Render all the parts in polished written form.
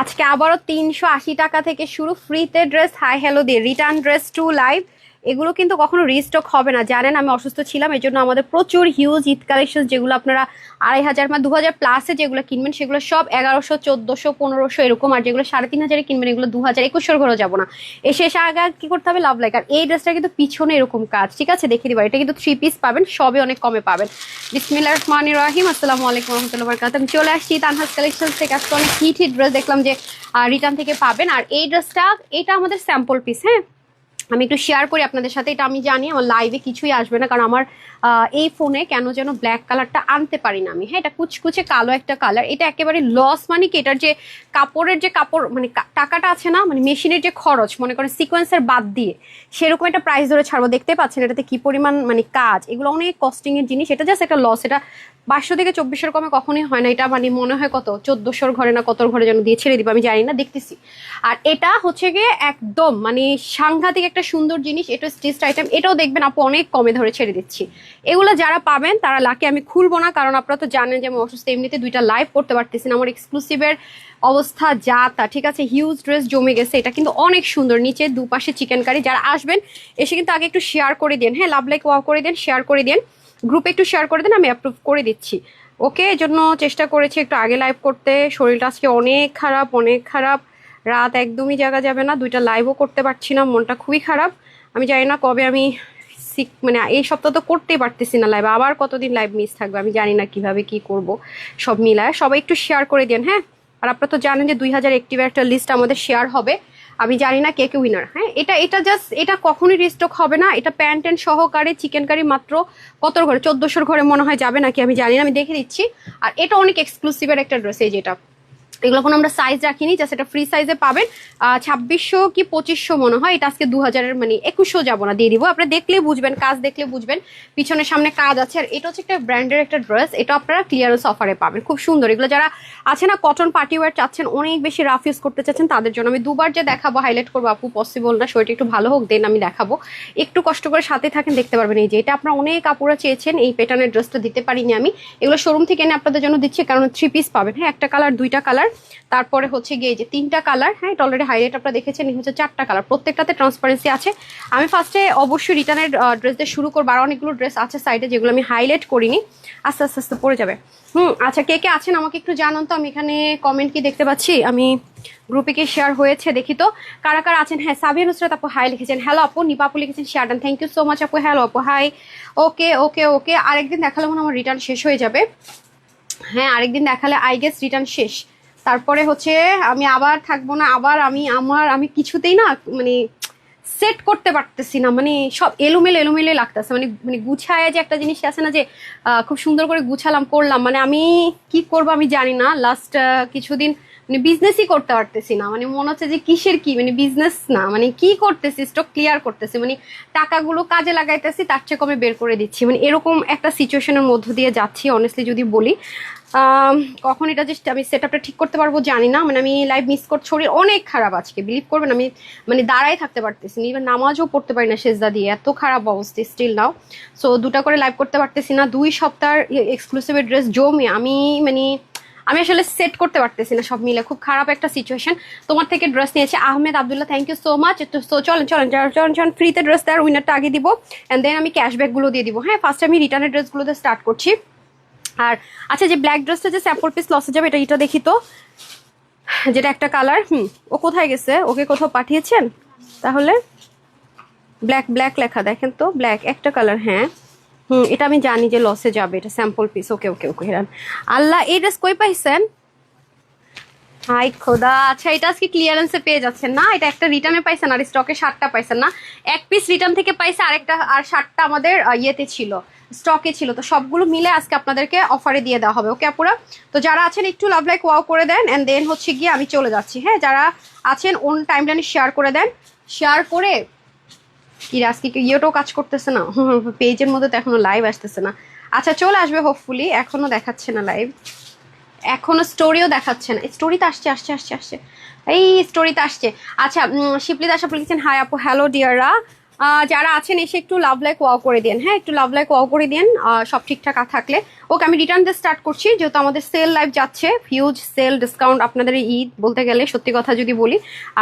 আজকে আবারও 380 টাকা থেকে শুরু ফ্রিতে ড্রেস হাই হ্যালো দিয়ে রিটার্ন ড্রেস টু লাইভ। এগুলো কিন্তু কখনো রিস্টক হবে না, জানেন আমি অসুস্থ ছিলাম, এই জন্য আমাদের প্রচুর হিউজ ঈদ কালেকশন, যেগুলো আপনারা 2500 বা 2000 প্লাসে যেগুলো কিনবেন সেগুলো সব 1100, 1400, 1500 এরকম, আর যেগুলো 3500 কিনবেন এগুলো 2000, 2100 ঘরে যাবো না। এসে আগে কি করতে হবে, লাভ লাইক। আর এই ড্রেসটা কিন্তু পিছনে এরকম কাজ, ঠিক আছে, দেখে দিবা। এটা কিন্তু 3 পিস পাবেন, সবই অনেক কমে পাবেন। বিসমিল্লাহির রহমানির রহিম, আসসালামু আলাইকুম রহমতুল্লাহ বারাকাতুহু। আমি চলে আসছি তানহাস কালেকশন থেকে। আজকে অনেক হিট ড্রেস দেখলাম যে রিটার্ন থেকে পাবেন। আর এই ড্রেসটা, এটা আমাদের স্যাম্পল পিস, হ্যাঁ আমি একটু শেয়ার করি আপনাদের সাথে। এটা আমি জানি আমার লাইভে কিছুই আসবে না, কারণ আমার এই ফোনে কেন যেন ব্ল্যাক কালারটা আনতে পারি না আমি। হ্যাঁ, এটা কুচকুচে কালো একটা কালার, এটা একেবারে লস। মানে কি, এটার যে কাপড়ের যে কাপড় মানে টাকাটা আছে না, মানে মেশিনের যে খরচ, মনে করেন সিকোয়েন্সের বাদ দিয়ে সেরকম একটা প্রাইস ধরে ছাড়বো। দেখতে পাচ্ছেন এটাতে কি পরিমাণ মানে কাজ, এগুলো অনেক কস্টিং এর জিনিস। এটা জাস্ট একটা লস। এটা 2200 থেকে 2400 কমে কখনোই হয় না। এটা মানে মনে হয় কত 1400 ঘরে না কত ঘরে যেন দিয়ে ছেড়ে দিব, আমি জানি না, দেখতেছি। আর এটা হচ্ছে গিয়ে একদম মানে সাংঘাতিক একটা সুন্দর জিনিস। এটা স্টিচড আইটেম, এটাও দেখবেন আপু অনেক কমে ধরে ছেড়ে দিচ্ছি। এগুলো যারা পাবেন তারা লাকি। আমি খুলবো না, কারণ আপনারা তো জানেন যে আমি অসুস্থ, এমনিতে 2টা লাইভ করতে পারতেছি না। আমার এক্সক্লুসিভের অবস্থা যা তা, ঠিক আছে। হিউজ ড্রেস জমে গেছে। এটা কিন্তু অনেক সুন্দর, নিচে দুপাশে চিকেন কারি। যারা আসবেন এসে কিন্তু আগে একটু শেয়ার করে দেন, হ্যাঁ লাভ লাইক ওয়াও করে দেন, শেয়ার করে দেন, গ্রুপে একটু শেয়ার করে দেন, আমি অ্যাপ্রুভ করে দিচ্ছি। ওকে, এর জন্য চেষ্টা করেছি একটু আগে লাইভ করতে। শরীরটা আজকে অনেক খারাপ, অনেক খারাপ। রাত একদমই জাগা যাবে না, 2টা লাইভও করতে পারছি না, মনটা খুবই খারাপ। আমি জানি না কবে আমি মানে এই সপ্তাহ তো করতেই পারতেছি না লাইভ, আবার কতদিন লাইভ মিস থাকবে আমি জানি না, কিভাবে কি করব। সব মিলায় সবাই একটু শেয়ার করে দেন, হ্যাঁ। আর আপনারা তো জানেন যে 2000 অ্যাক্টিভের একটা লিস্ট আমাদের শেয়ার হবে। আমি জানি না কে কে উইনার। হ্যাঁ, এটা জাস্ট, এটা কখনোই রিস্টক হবে না। এটা প্যান্ট অ্যান্ড সহকারে চিকেন কারি মাত্র কত ঘরে, 1400 ঘরে মনে হয় যাবে নাকি, আমি জানি না, আমি দেখে দিচ্ছি। আর এটা অনেক এক্সক্লুসিভের একটা ড্রেস, এই যেটা, এগুলো কোনো আমরা সাইজ রাখিনি, জাস্ট এটা ফ্রি সাইজে পাবেন। 2600 কি 2500 মনে হয়। এটা আজকে 2000 মানে 2100 যাবো না, দিয়ে দিব। আপনি দেখলে বুঝবেন, কাজ দেখলে বুঝবেন, পিছনের সামনে কাজ আছে। আর এটা হচ্ছে একটা ব্র্যান্ডের একটা ড্রেস, এটা আপনারা ক্লিয়ারেন্স অফারে পাবেন, খুব সুন্দর। এগুলো যারা আছে না কটন পার্টি ওয়্যার চাচ্ছেন, অনেক বেশি রাফ ইউজ করতে চাচ্ছেন, তাদের জন্য। আমি দুবার যে দেখাবো, হাইলাইট করবো আপু পসিবল না, শরীরটা একটু ভালো হোক দেন আমি দেখাবো। একটু কষ্ট করে সাথে থাকেন, দেখতে পারবেন। এই যে এটা আপনারা অনেক আপুরা চেয়েছেন, এই প্যাটার্নের ড্রেসটা দিতে পারিনি আমি। এগুলো শোরুম থেকে এনে আপনাদের জন্য দিচ্ছি, কারণ 3 পিস পাবেন, হ্যাঁ একটা কালার, 2টা কালার, তারপরে হচ্ছে গিয়ে যে 3টা কালার। হ্যাঁ, এটা অলরেডি হাইলাইট আপনারা দেখেছেন, এই হচ্ছে 4টা কালার, প্রত্যেকটাতে ট্রান্সপারেন্সি আছে। আমি ফার্স্টে অবশ্যই রিটার্নের ড্রেস দিয়ে শুরু করবো। আর অনেকগুলো ড্রেস আছে সাইডে যেগুলো আমি হাইলাইট করিনি, আস্তে আস্তে আস্তে পড়ে যাবে। আচ্ছা, কে কে আছেন আমাকে একটু জানান তো। আমি এখানে কমেন্ট কি দেখতে পাচ্ছি, আমি গ্রুপে কি শেয়ার হয়েছে দেখি তো, কারা কারা আছেন। হ্যাঁ, সাবিয়া নুসরাত আপু হাই লিখেছেন, হ্যালো আপু। নিপা আপু লিখেছেন share done, thank you so much আপু। হ্যালো আপু, হাই। ওকে ওকে ওকে, আরেকদিন দেখালে মনে আমার রিটার্ন শেষ হয়ে যাবে। হ্যাঁ, আরেকদিন দেখালে আই গেস রিটার্ন শেষ। তারপরে হচ্ছে আমি আবার থাকবো না, আবার আমি কিছুতেই না মানে সেট করতে পারতেছি না, মানে সব এলোমেলো এলোমেলো লাগতেছে। মানে মানে গুছায় যে একটা জিনিস আছে না, যে খুব সুন্দর করে গুছালাম করলাম, মানে আমি কি করবো আমি জানি না। লাস্ট কিছুদিন মানে বিজনেসই করতে পারতেছি না, মানে মনে হচ্ছে যে কিসের কি, মানে বিজনেস না, মানে কি করতেছি, স্টক ক্লিয়ার করতেছি, মানে টাকাগুলো কাজে লাগাইতেছি, তার চেয়ে কমে বের করে দিচ্ছি, মানে এরকম একটা সিচুয়েশনের মধ্য দিয়ে যাচ্ছি অনেস্টলি যদি বলি। কখন এটা যে আমি সেট আপটা ঠিক করতে পারবো জানি না। মানে আমি লাইভ মিস করছি, শরীর অনেক খারাপ আজকে, বিলিভ করবেন আমি মানে দাঁড়াই থাকতে পারতেছি না, এবার নামাজও পড়তে পারি না সেজদা দিয়ে, এত খারাপ অবস্থা স্টিল নাও। সো 2টা করে লাইভ করতে পারতেছি না, 2 সপ্তাহের এক্সক্লুসিভ ড্রেস জমে আমি আসলে সেট করতে পারতেছি না, সব মিলে খুব খারাপ একটা সিচুয়েশন। তোমার থেকে ড্রেস নিয়েছে Ahmed Abdullah, thank you so much. তো চলেন চলেন চলেন ফ্রিতে ড্রেস দেওয়ার উইনারটা আগে দিব, অ্যান্ড দেন আমি ক্যাশব্যাকগুলো দিয়ে দিব। হ্যাঁ, ফার্স্ট আমি রিটার্নের ড্রেসগুলোতে স্টার্ট করছি। আর আচ্ছা, যে ব্ল্যাক ড্রেসটা যে স্যাম্পল পিস লসে যাবে, এটা দেখি তো, যেটা একটা কালার। ও কোথায় গেছে, ওকে কোথাও পাঠিয়েছেন তাহলে? ব্ল্যাক ব্ল্যাক লেখা, দেখেন তো, ব্ল্যাক একটা কালার। হ্যাঁ, এটা আমি জানি যে লসে যাবে, এটা স্যাম্পল পিস। ওকে ওকে ওকে, হেরান আল্লাহ, এই ড্রেস কই পাইছেন? হাই খোদা, আচ্ছা এটা আজকে ক্লিয়ারেন্সে পেয়ে যাচ্ছেন না, এটা একটা রিটার্নে পাইছেন, আর স্টকে 7টা পাইছেন না। এক পিস রিটার্ন থেকে পাইছে আরেকটা, আর 7টা আমাদের ইয়েতে ছিল, স্টকে ছিল। তো সবগুলো মিলে আজকে আপনাদেরকে অফারে দিয়ে দেওয়া হবে। ওকে আপুরা, তো যারা আছেন একটু লাভ লাইক ওয়াও করে দেন, অ্যান্ড দেন হচ্ছে গিয়ে আমি চলে যাচ্ছি। হ্যাঁ, যারা আছেন ওন টাইমলাইনে শেয়ার করে দেন, শেয়ার করে কি আজকে ইয়েটাও কাজ করতেছে না, পেজের মধ্যে তো এখনো লাইভ আসতেছে না। আচ্ছা, চলে আসবে হোপফুলি, এখনো দেখাচ্ছে না লাইভ, এখনো স্টোরিও দেখাচ্ছে না। স্টোরিতে আসছে আসছে আসছে আসছে, এই স্টোরিতে আসছে। আচ্ছা, শিবলি দাস আপু লিখেছেন, হাই আপু, হ্যালো ডিয়াররা। যারা আছেন এসে একটু লাভ লাইক ওয়াও করে দিন, হ্যাঁ একটু লাভ লাইক ওয়াও করে দিন, সব ঠিকঠাক থাকলে। ওকে, আমি রিটার্ন দিয়ে স্টার্ট করছি যেহেতু আমাদের সেল লাইভ যাচ্ছে, হিউজ সেল ডিসকাউন্ট আপনাদের এই ঈদ বলতে গেলে সত্যি কথা যদি বলি।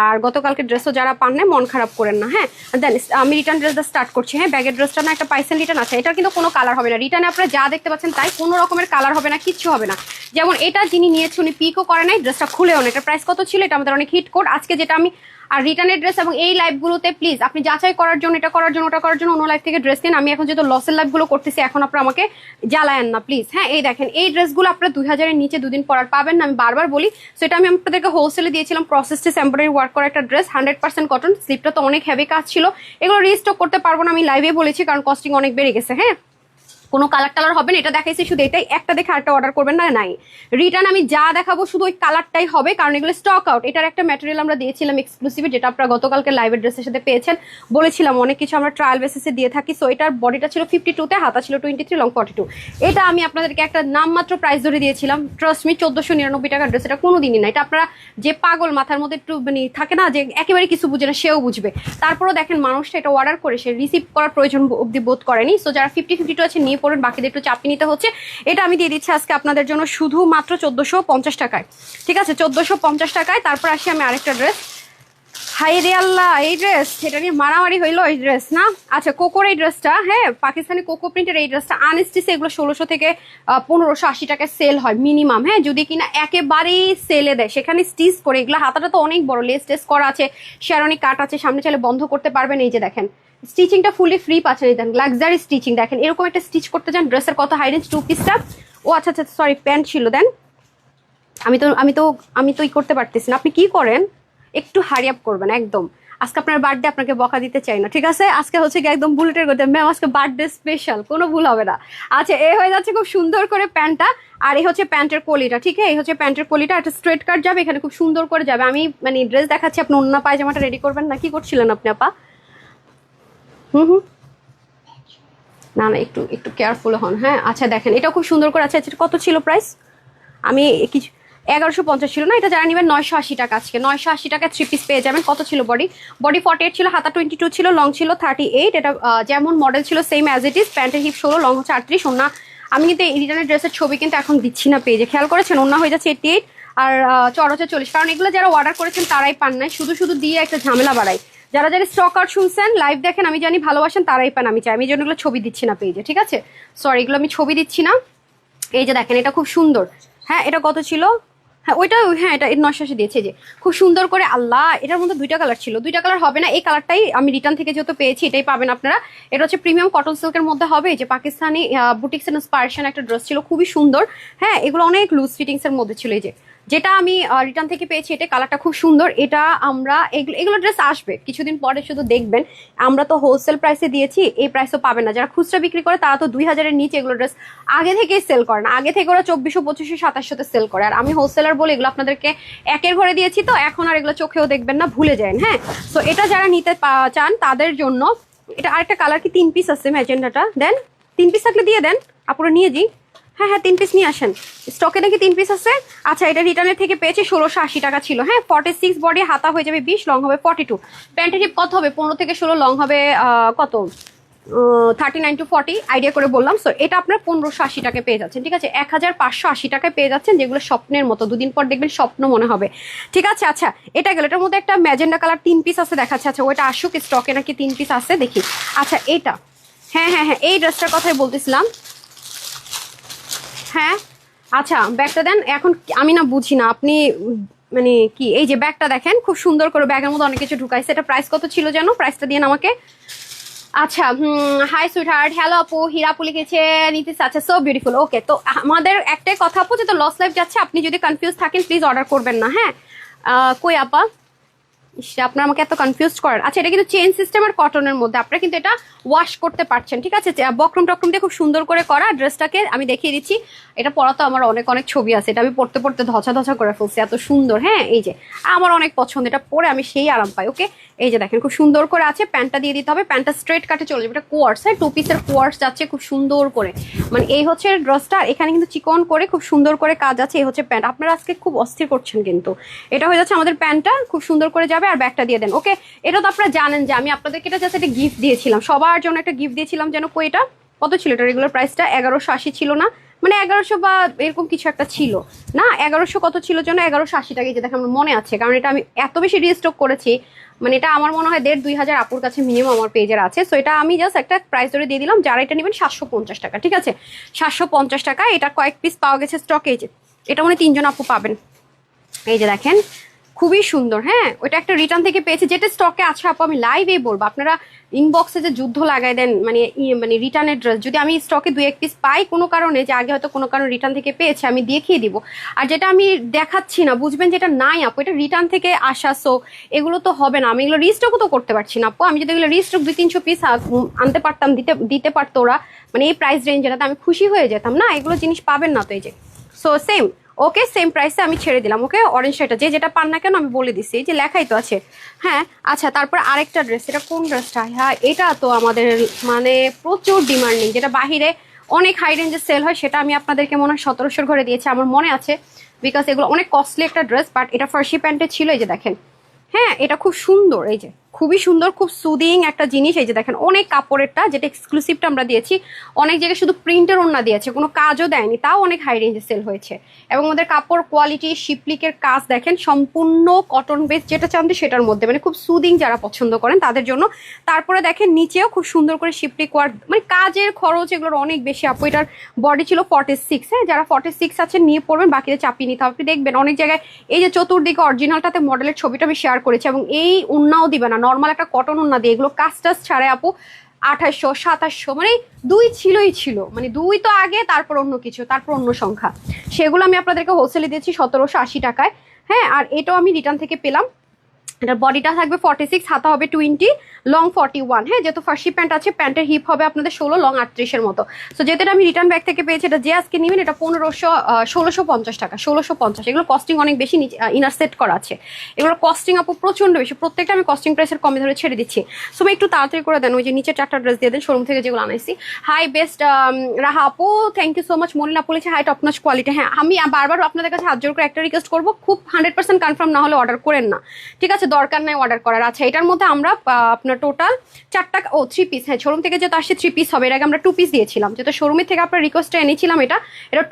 আর গতকালকে ড্রেসও যারা পান না মন খারাপ করেন না, হ্যাঁ। দেন আমি রিটার্ন ড্রেস দিয়ে স্টার্ট করছি। হ্যাঁ, ব্যাগের ড্রেসটা না একটা পাইসেন রিটার্ন আছে, এটার কিন্তু কোনো কালার হবে না। রিটার্নে আপনারা যা দেখতে পাচ্ছেন তাই, কোনো রকমের কালার হবে না, কিচ্ছু হবে না। যেমন এটা যিনি নিয়েছে উনি পিকও করে নাই, ড্রেসটা খুলেও না। এটা প্রাইস কত ছিল, এটা আমাদের অনেক হিট কোড আজকে যেটা আমি। আর রিটার্নের ড্রেস এবং এই লাইভগুলোতে প্লিজ আপনি যাচাই করার জন্য, এটা করার জন্য, ওটা করার জন্য অন্য লাইভ থেকে ড্রেস নিন। আমি এখন যেহেতু লসের লাইভগুলো করতেছি, এখন আপনারা আমাকে জ্বালায়েন না প্লিজ। হ্যাঁ, এই দেখেন এই ড্রেসগুলো আপনারা 2000-এর নিচে দুদিন পরার পাবেন না, আমি বারবার বলি। সো এটা আমি আপনাদেরকে হোলসেলে দিয়েছিলাম, প্রসেসটিস এমব্রয়ডারি ওয়ার্ক করা একটা ড্রেস, 100% কটন। স্লিপটা তো অনেক হেভি কাজ ছিল, এগুলো রিস্টক করতে পারবো না, আমি লাইভে বলেছি, কারণ কস্টিং অনেক বেড়ে গেছে। হ্যাঁ, কোনো কালার টালার হবে না, এটা দেখাইছি শুধু এটাই, একটা দেখে আরেকটা অর্ডার করবেন না। নাই রিটার্ন আমি যা দেখাবো শুধু ওই কালারটাই হবে, কারণ এগুলো স্টক আউট। এটার একটা ম্যাটেরিয়াল আমরা দিয়েছিলাম এক্সক্লুসিভ, যেটা আপনারা গতকালকে লাইভের ড্রেসের সাথে পেয়েছেন। বলেছিলাম অনেক কিছু আমরা ট্রায়াল বেসিসে দিয়ে থাকি। সো এটার বডিটা ছিল 52-তে, হাতা ছিল 23, লং 42। এটা আমি আপনাদেরকে একটা নামমাত্র প্রাইস ধরে দিয়েছিলাম, ট্রাস্ট মি, 1499 টাকার ড্রেস। এটা কোনোদিনই না, এটা আপনারা যে পাগল মাথার মধ্যে একটু মানে থাকে না যে একেবারে কিছু বুঝে না, সেও বুঝবে। তারপরেও দেখেন মানুষটা এটা অর্ডার করে সে রিসিভ করার প্রয়োজন অব্দি বোধ করেনি। সো যারা 50-52 আছে নিয়ে পড়েন, বাকিদের একটু চাপ নিতে হচ্ছে। এটা আমি দিয়ে দিচ্ছি আজকে আপনাদের জন্য শুধুমাত্র 1450 টাকায়, ঠিক আছে, 1450 টাকায়। তারপর আসি আমি আরেকটা ড্রেস। হাই রে আল্লাহ, এই ড্রেস, এটা নিয়ে মারামারি হইলো, এই ড্রেস না। আচ্ছা, কোকোর এই ড্রেসটা, হ্যাঁ, পাকিস্তানি কোকো প্রিন্টের এই ড্রেসটা আনস্টিচে, এগুলো 1600 থেকে 1580 টাকায় সেল হয় মিনিমাম। হ্যাঁ, যদি কিনা একেবারেই সেলে দেয় সেখানে স্টিচ করে, এগুলো হাতাটা তো অনেক বড়, লেস টেস করা আছে, শেরনি কাট আছে, সামনে চাইলে বন্ধ করতে পারবেন। এই যে দেখেন স্টিচিংটা ফুলি ফ্রি পাচ্ছেন, এই দেখেন লাক্সারি স্টিচিং। দেখেন এরকম একটা স্টিচ করতে চান, ড্রেসের কত হাই রেঞ্জ 2 পিসটা। ও আচ্ছা আচ্ছা, সরি, প্যান্ট ছিল। দেন আমি তো ই করতে পারতেছি না। আপনি কি করেন, একটু হারি আপ করবেন একদম। আজকে আপনার বার্থডে, আপনাকে বকা দিতে চাই না, ঠিক আছে। আজকে হচ্ছে কি একদম বুলেটের করতে, ম্যাম আজকে বার্থডে স্পেশাল, কোনো ভুল হবে না। আচ্ছা, এ হয়ে যাচ্ছে খুব সুন্দর করে প্যান্টটা, আর এই হচ্ছে প্যান্টের কলিটা, ঠিক আছে। এই হচ্ছে প্যান্টের কলিটা, একটা স্ট্রেট কাট যাবে এখানে, খুব সুন্দর করে যাবে। আমি মানে ড্রেস দেখাচ্ছি, আপনি অন্য পায়জামাটা রেডি করবেন না। কি করছিলেন আপনি আপা? হুম, না না, একটু একটু কেয়ারফুল হন। হ্যাঁ, আচ্ছা দেখেন এটা খুব সুন্দর করে। আচ্ছা, কত ছিল প্রাইস? আমি কিছু 1150 ছিল না, এটা যারা নেবেন 980 টাকা। আজকে 980 টাকা 3 পিস পেয়ে যাবেন। কত ছিল বডি? বডি 48 ছিল, হাতা 22 ছিল, লং ছিল 38। এটা যেমন মডেল ছিল সেম অ্যাজ ইট ইজ। প্যান্টের হিপ 16, লং হচ্ছে 38। ওনা আমি কিন্তু এই রিটার্নের ড্রেসের ছবি কিন্তু এখন দিচ্ছি না পেজে, খেয়াল করেছেন? ওনা হয়ে যাচ্ছে 88 আর চড় হচ্ছে 40, কারণ এগুলো যারা অর্ডার করেছেন তারাই পান নাই, শুধু শুধু দিয়ে একটা ঝামেলা বাড়ায়। যারা যারা স্টক আউট শুনছেন, লাইভ দেখেন, আমি জানি ভালোবাসেন, তারাই পান। আমি চাই, আমি জন্য এগুলো ছবি দিচ্ছি না পেজে, ঠিক আছে। সরি, এগুলো আমি ছবি দিচ্ছি না। এই যে দেখেন, এটা খুব সুন্দর। হ্যাঁ, এটা কত ছিল? হ্যাঁ ওইটা, হ্যাঁ এটা 980 দিয়েছে। যে খুব সুন্দর করে, আল্লাহ, এটার মধ্যে 2টা কালার ছিল। 2টা কালার হবে না, এই কালারটাই আমি রিটার্ন থেকে যেহেতু পেয়েছি এটাই পাবেন আপনারা। এটা হচ্ছে প্রিমিয়াম কটন সিল্কের মধ্যে হবে, যে পাকিস্তানি বুটিক্স এন্ড ইন্সপায়ারেশন একটা ড্রেস ছিল, খুবই সুন্দর। হ্যাঁ, এগুলো অনেক লুজ ফিটিংস এর মধ্যে ছিল। এই যে যেটা আমি রিটার্ন থেকে পেয়েছি, এটা কালারটা খুব সুন্দর। এটা আমরা এগুলো ড্রেস আসবে কিছুদিন পরে, শুধু দেখবেন। আমরা তো হোলসেল প্রাইসে দিয়েছি, এই প্রাইসও পাবেন না। যারা খুচরা বিক্রি করে তারা তো 2000-এর নিচে এগুলো ড্রেস আগে থেকেই সেল করে না, আগে থেকে ওরা 2400, 2500, 2700-তে সেল করে। আর আমি হোলসেলার বলে এগুলো আপনাদেরকে একের ঘরে দিয়েছি, তো এখন আর এগুলো চোখেও দেখবেন না, ভুলে যান। হ্যাঁ, তো এটা যারা নিতে চান তাদের জন্য। এটা আরেকটা কালার, কি 3 পিস আছে ম্যাজেন্ডাটা? দেন 3 পিস থাকলে দিয়ে দেন, আপুরা নিয়ে যাই। হ্যাঁ হ্যাঁ, 3 পিস নিয়ে আসেন, স্টকে নাকি 3 পিস আছে। আচ্ছা, এটা রিটার্নের থেকে পেয়েছি 1680 টাকা ছিল। হ্যাঁ, 46 বডি, হাতা হয়ে যাবে 20, লং হবে 42। প্যান্টের হিপ কত হবে? 15 থেকে 16, লং হবে কত 39 to 40 আইডিয়া করে বললাম। সো এটা আপনার 1580 টাকায় পেয়ে যাচ্ছেন, ঠিক আছে। 1580 টাকায় পেয়ে যাচ্ছেন, যেগুলো স্বপ্নের মতো, দুদিন পর দেখবেন স্বপ্ন মনে হবে, ঠিক আছে। আচ্ছা, এটা গেল। এটার মধ্যে একটা ম্যাজেন্ডা কালার 3 পিস আছে দেখাচ্ছে। আচ্ছা, ওইটা আসুক, স্টকে নাকি 3 পিস আছে দেখি। আচ্ছা, এটা, হ্যাঁ হ্যাঁ হ্যাঁ, এই ড্রেসটার কথাই বলতেছিলাম। হ্যাঁ, আচ্ছা ব্যাগটা দেন। এখন আমি না বুঝি না আপনি মানে কি, এই যে ব্যাগটা দেখেন, খুব সুন্দর করে ব্যাগের মধ্যে অনেক কিছু ঢুকাইছে। এটা প্রাইস কত ছিল যেন? প্রাইসটা দিয়ে আমাকে। আচ্ছা, হাই সুইট হার্ট, হ্যালো আপু, হীরাপু লিখেছে নিতিস। আচ্ছা, সো বিউটিফুল। ওকে, তো আমাদের একটাই কথা আপু, যে তো লস লাইফ যাচ্ছে, আপনি যদি কনফিউজ থাকেন প্লিজ অর্ডার করবেন না। হ্যাঁ, কই আপা, আপনারা আমাকে এত কনফিউজ করেন। আচ্ছা, এটা কিন্তু চেইন সিস্টেম আর কটনের মধ্যে, আপনারা কিন্তু এটা ওয়াশ করতে পারছেন, ঠিক আছে। বক্রম টক্রম দিয়ে খুব সুন্দর করে করা। ড্রেসটাকে আমি দেখিয়ে দিচ্ছি, এটা পরা তো আমার অনেক অনেক ছবি আছে, এটা আমি পড়তে পড়তে ধচা ধচা করে ফেলছি, এত সুন্দর। হ্যাঁ, এই যে আমার অনেক পছন্দ, এটা পরে আমি সেই আরাম পাই। ওকে, এই যে দেখেন খুব সুন্দর করে আছে। প্যান্টটা দিয়ে দিতে হবে, প্যান্টটা স্ট্রেট কাটে চলে যাবে। এটা কোয়ার্স, হ্যাঁ 2 পিসের কোয়ার্স যাচ্ছে খুব সুন্দর করে। মানে এই হচ্ছে ড্রেসটা, এখানে কিন্তু চিকন করে খুব সুন্দর করে কাজ আছে। এই হচ্ছে প্যান্ট। আপনারা আজকে খুব অস্থির করছেন কিন্তু। এটা হয়ে যাচ্ছে আমাদের প্যান্টটা, খুব সুন্দর করে যাবে। আর ব্যাগটা দিয়ে দেন। ওকে, এটা তো আপনারা জানেন যে আমি আপনাদেরকে এটা জাস্ট একটা গিফট দিয়েছিলাম, সবার জন্য একটা গিফট দিয়েছিলাম। যেন কই, এটা কত ছিল? এটা রেগুলার প্রাইসটা 1180 ছিল না? মানে 1100 বা এরকম কিছু একটা ছিল না, 1100 কত ছিল যেন, 1180 টাকা, যে দেখেন আমার মনে আছে, কারণ এটা আমি এত বেশি রিস্টক করেছি, মানে এটা আমার মনে হয় 1,500-2,000 আপুর কাছে মিনিমাম আমার পেজের আছে। সো এটা আমি জাস্ট একটা প্রাইস ধরে দিয়ে দিলাম, যারা এটা নেবেন 750 টাকা, ঠিক আছে, 750 টাকা। এটা কয়েক পিস পাওয়া গেছে স্টকে, এই যে এটা মানে 3 জন আপু পাবেন, এই যে দেখেন খুবই সুন্দর। হ্যাঁ, ওইটা একটা রিটার্ন থেকে পেয়েছি, যেটা স্টকে আছে আপু আমি লাইভেই বলবো, আপনারা ইনবক্সে যে যুদ্ধ লাগাই দেন মানে মানে রিটার্নের ড্রেস, যদি আমি স্টকে 2-1 পিস পাই কোনো কারণে, যে আগে হয়তো কোনো কারণে রিটার্ন থেকে পেয়েছি, আমি দেখিয়ে দিব। আর যেটা আমি দেখাচ্ছি না বুঝবেন যেটা নাই আপু, এটা রিটার্ন থেকে আসা, সো এগুলো তো হবে না, আমি এগুলো রিস্টকও তো করতে পারছি না আপু। আমি যদি এগুলো রিস্টক 200-300 পিস আনতে পারতাম, দিতে পারতো ওরা, মানে এই প্রাইস রেঞ্জের, আমি খুশি হয়ে যেতাম না, এগুলো জিনিস পাবেন না তো। এই যে সো সেম, ওকে সেম প্রাইসে আমি ছেড়ে দিলাম। ওকে, অরেঞ্জ শাড়িটা যে যেটা পান না কেন আমি বলে দিচ্ছি, এই যে লেখাই তো আছে। হ্যাঁ আচ্ছা, তারপর আরেকটা ড্রেস, এটা কোন ড্রেসটা? হ্যাঁ এটা তো আমাদের মানে প্রচুর ডিমান্ডিং, যেটা বাহিরে অনেক হাই রেঞ্জে সেল হয়, সেটা আমি আপনাদেরকে মনে হয় 1700 ঘরে দিয়েছি আমার মনে আছে, বিকজ এগুলো অনেক কস্টলি একটা ড্রেস, বাট এটা ফার্সি প্যান্টে ছিল। এই যে দেখেন, হ্যাঁ এটা খুব সুন্দর, এই যে খুবই সুন্দর, খুব সুদিং একটা জিনিস। এই যে দেখেন অনেক কাপড়েরটা, যেটা এক্সক্লুসিভটা আমরা দিয়েছি, অনেক জায়গায় শুধু প্রিন্টের ওড়না দিয়েছে, কোনো কাজও দেয়নি, তাও অনেক হাই রেঞ্জে সেল হয়েছে। এবং আমাদের কাপড় কোয়ালিটি, শিপলিকের কাজ দেখেন, সম্পূর্ণ কটন বেস, যেটা চান্দি সেটার মধ্যে, মানে খুব সুদিং, যারা পছন্দ করেন তাদের জন্য। তারপরে দেখেন নিচেও খুব সুন্দর করে শিপলিক ওয়ার্ক, মানে কাজের খরচ এগুলোর অনেক বেশি আপু। এটার বডি ছিল 46, হ্যাঁ যারা 46 আছে নিয়ে পড়বেন, বাকিতে চাপিয়ে নিতে হবে। আপনি দেখবেন অনেক জায়গায় এই যে চতুর্দিকে অরিজিনালটাতে মডেলের ছবিটা আমি শেয়ার করেছি, এবং এই উন্নাও দিবে না, নর্মাল একটা কটন উন্না দিয়ে, এগুলো কাজ টাজ ছাড়াই আপু 2800-2700, মানে 2 ছিল, মানে 2 তো আগে, তারপর অন্য কিছু, তারপর অন্য সংখ্যা, সেগুলো আমি আপনাদেরকে হোলসেলে দিয়েছি 1780 টাকায়। হ্যাঁ, আর এটাও আমি রিটার্ন থেকে পেলাম। এটার বডিটা থাকবে 46, হাতা হবে 20, লং 41। হ্যাঁ, যেহেতু ফার্সি প্যান্ট আছে, প্যান্টের হিপ হবে আপনাদের 16, লং 38-এর মতো। সো যেটা আমি রিটার্ন ব্যাগ থেকে পেয়েছি, এটা যে আজকে নেবেন, এটা 1650 টাকা, 1650। এগুলো কস্টিং অনেক বেশি, ইনার সেট করা আছে, এগুলোর কস্টিং আপু প্রচন্ড বেশি, প্রত্যেকটা আমি কস্টিং প্রাইসের কমে ধরে ছেড়ে দিচ্ছি। সো আমি একটু তাড়াতাড়ি করে দেন, ওই যে নিচে 4টা ড্রেস দিয়ে দেন শোরুম থেকে যেগুলো আনাইছি। হাই বেস্ট রাহা আপু, thank you so much. Molina বলেছে হাই টপ নচ কোয়ালিটি। হ্যাঁ, আমি বারবার আপনাদের কাছে হাত জোর করে একটা রিকোয়েস্ট করবো, খুব 100% কনফার্ম না হলে অর্ডার করেন না, ঠিক আছে, দরকার নাই অর্ডার করার। আচ্ছা, এটার মধ্যে আমরা আপনার টোটাল 4টা 3 পিস, হ্যাঁ শোরুম থেকে যেহেতু আসছে 3 পিস হবে, এর আগে আমরা 2 পিস দিয়েছিলাম, যেহেতু শোরুমের থেকে আপনার রিকোয়েস্টটা এনেছিলাম, এটা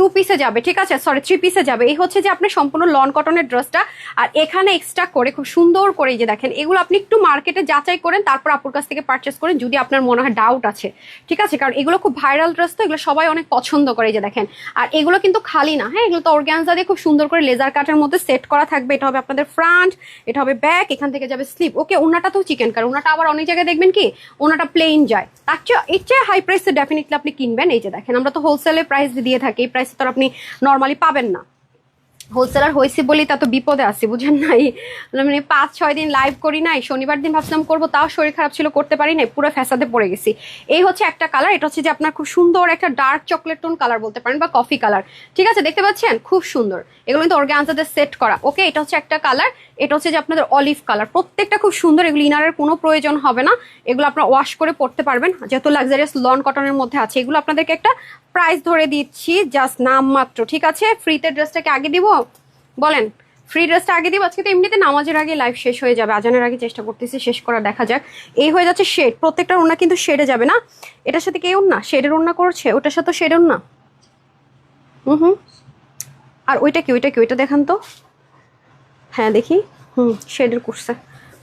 2 পিসে যাবে, ঠিক আছে, সরি 3 পিসে যাবে। এই হচ্ছে যে আপনার সম্পূর্ণ লন কটনের ড্রেসটা, আর এখানে এক্সট্রা করে খুব সুন্দর করে, এই যে দেখেন, এগুলো আপনি একটু মার্কেটে যাচাই করেন, তারপর আপুর কাছ থেকে পারচেস করেন যদি আপনার মনে হয় ডাউট আছে, ঠিক আছে, কারণ এগুলো খুব ভাইরাল ড্রেস, তো এগুলো সবাই অনেক পছন্দ করে। এই যে দেখেন, আর এগুলো কিন্তু খালি না, হ্যাঁ এগুলো তো অর্গানজা দিয়ে খুব সুন্দর করে লেজার কাটের মধ্যে সেট করা থাকবে। এটা হবে আপনাদের ফ্রন্ট, এটা হবে ব্যাক, এখান থেকে যাবে স্লিপ। ওকে, ওনাটা তো চিকেন কার, ওনাটা আবার অনেক জায়গায় দেখবেন কি ওনাটা প্লেন যায়, তার চেয়ে এর চেয়ে হাই প্রাইসে ডেফিনেটলি আপনি কিনবেন। এই যে দেখেন, আমরা তো হোলসেলে প্রাইস দিয়ে থাকি, এই প্রাইসে তো আপনি নর্মালি পাবেন না, হোলসেলার হয়েছে বলেই তা তো বিপদে আসি, বুঝেন নাই, মানে 5-6 দিন লাইভ করি নাই, শনিবার দিন ভাবছিলাম করবো, তাও শরীর খারাপ ছিল, করতে পারি নাই, পুরো ফ্যাসাদে পড়ে গেছি। এই হচ্ছে একটা কালার, এটা হচ্ছে যে আপনার খুব সুন্দর একটা ডার্ক চকলেট টোন কালার বলতে পারেন, বা কফি কালার, ঠিক আছে, দেখতে পাচ্ছেন খুব সুন্দর, এগুলো কিন্তু অর্গানজাতে সেট করা। ওকে, এটা হচ্ছে একটা কালার, এটা হচ্ছে যে আপনাদের অলিভ কালার, প্রত্যেকটা খুব সুন্দর, এগুলো ইনারের কোনো প্রয়োজন হবে না, এগুলো আপনারা ওয়াশ করে পড়তে পারবেন, যেহেতু লাক্সারিয়াস লন কটনের মধ্যে আছে। এগুলো আপনাদেরকে একটা প্রাইস ধরে দিচ্ছি, জাস্ট নাম মাত্র, ঠিক আছে। ফ্রিতে ড্রেসটাকে আগে দিব, বলেন ফ্রি ড্রেসটা আগে দিব, আজকে তো এমনিতে নামাজের আগে লাইভ শেষ হয়ে যাবে, আজানের আগে চেষ্টা করতেছি শেষ করা, দেখা যাক। এই হয়ে যাচ্ছে শেড, প্রত্যেকটার ওড়না কিন্তু শেডে যাবে না, এটার সাথে কেউ না শেডের ওড়না করছে, ওটার সাথে শেড ওড়না, আর ওইটা কি, ওইটা দেখান তো, হ্যাঁ দেখি, শেডের করছে,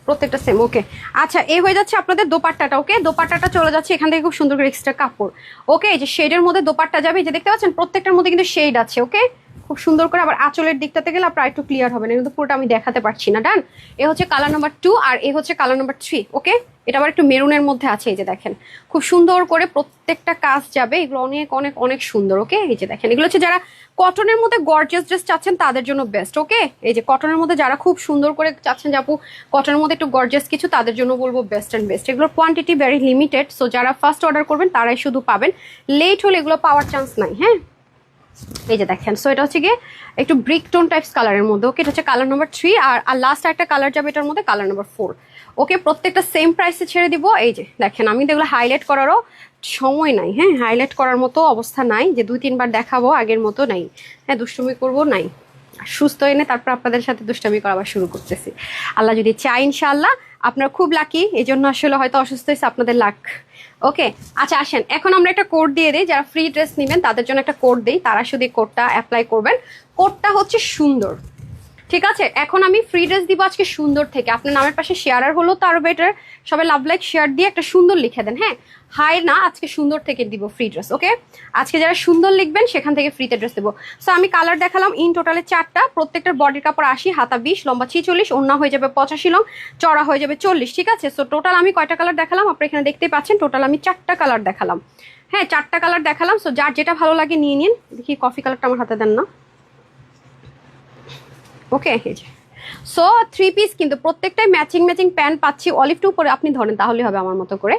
প্রত্যেকটা সেম। ওকে, আচ্ছা এই হয়ে যাচ্ছে আপনাদের দোপাট্টাটা। ওকে, দোপাট্টাটা চলে যাচ্ছে এখান থেকে খুব সুন্দর করে এক্সট্রা কাপড়। ওকে, এই যে শেডের মধ্যে দোপাট্টা যাবে, এই যে দেখতে পাচ্ছেন প্রত্যেকটার মধ্যে কিন্তু শেড আছে। ওকে, খুব সুন্দর করে, আবার আঁচলের দিকটাতে গেলে আপনার একটু ক্লিয়ার হবে না, কিন্তু পুরোটা আমি দেখাতে পারছি না। ডান, এ হচ্ছে কালার নাম্বার 2, আর এ হচ্ছে কালার নাম্বার 3। ওকে, এটা আবার একটু মেরুনের মধ্যে আছে, এই যে দেখেন খুব সুন্দর করে প্রত্যেকটা কাজ যাবে, এগুলো অনেক অনেক অনেক সুন্দর। ওকে, এই যে দেখেন, এগুলো হচ্ছে যারা কটনের মধ্যে গর্জিয়াস ড্রেস চাচ্ছেন তাদের জন্য বেস্ট। ওকে, এই যে কটনের মধ্যে যারা খুব সুন্দর করে চাচ্ছেন যে আপু কটনের মধ্যে একটু গর্জিয়াস কিছু, তাদের জন্য বলবো বেস্ট অ্যান্ড বেস্ট। এগুলোর কোয়ান্টিটি ভেরি লিমিটেড, সো যারা ফার্স্ট অর্ডার করবেন তারাই শুধু পাবেন, লেট হলে এগুলো পাওয়ার চান্স নাই। হ্যাঁ, এই যে দেখেন, সো এটা হচ্ছে গিয়ে একটু ব্রিক টোন টাইপস কালারের মধ্যে। ওকে, এটা হচ্ছে কালার নাম্বার 3, আর লাস্ট একটা কালার যাবে এটার মধ্যে, কালার নাম্বার 4। ওকে, প্রত্যেকটা সেম প্রাইসে ছেড়ে দিব। এই যে দেখেন, আমি তো এগুলো হাইলাইট করারও সময় নাই, হ্যাঁ হাইলাইট করার মতো অবস্থা নাই যে 2-3 বার দেখাবো, আগের মতো নাই, হ্যাঁ দুষ্টুমি করবো নাই, সুস্থ এনে তারপর আপনাদের সাথে দুষ্টামি করা আবার শুরু করতেছি, আল্লাহ যদি চাই ইনশাআল্লাহ। আপনার খুব লাকি, এই জন্য আসলে হয়তো অসুস্থ হয়েছে, আপনাদের লাক, ওকে, আচ্ছা আসেন এখন আমরা একটা কোড দিয়ে দিই, যারা ফ্রি ড্রেস নেবেন তাদের জন্য একটা কোড দিই, তারা শুধু কোডটা অ্যাপ্লাই করবেন। কোডটা হচ্ছে সুন্দর, ঠিক আছে? এখন আমি ফ্রি ড্রেস দিব আজকে সুন্দর থেকে, আপনার নামের পাশে শেয়ারার হলো তো আরো বেটার, সবাই লাভ লাইক শেয়ার দিয়ে একটা সুন্দর লিখে দেন, হ্যাঁ? হাই না, আজকে সুন্দর থেকে দিব ফ্রি ড্রেস। ওকে, আজকে যারা সুন্দর লিখবেন সেখান থেকে ফ্রিতে ড্রেস দেবো। সো আমি কালার দেখালাম ইন টোটালে 4টা, প্রত্যেকটার বডির কাপড় 80, হাতা 20, লম্বা 46, ওড়না হয়ে যাবে 85 লং, চড়া হয়ে যাবে 40, ঠিক আছে? সো টোটাল আমি কয়টা কালার দেখালাম আপনারা এখানে দেখতেই পাচ্ছেন, টোটাল আমি 4টা কালার দেখালাম, হ্যাঁ 4টা কালার দেখালাম। সো যার যেটা ভালো লাগে নিয়ে নিন। দেখি কফি কালারটা আমার হাতে দেন না। ওকে, সো 3 পিস কিন্তু প্রত্যেকটাই ম্যাচিং ম্যাচিং প্যান্ট পাচ্ছি, অলিভ টু পরে আপনি ধরেন তাহলে হবে আমার মতো করে,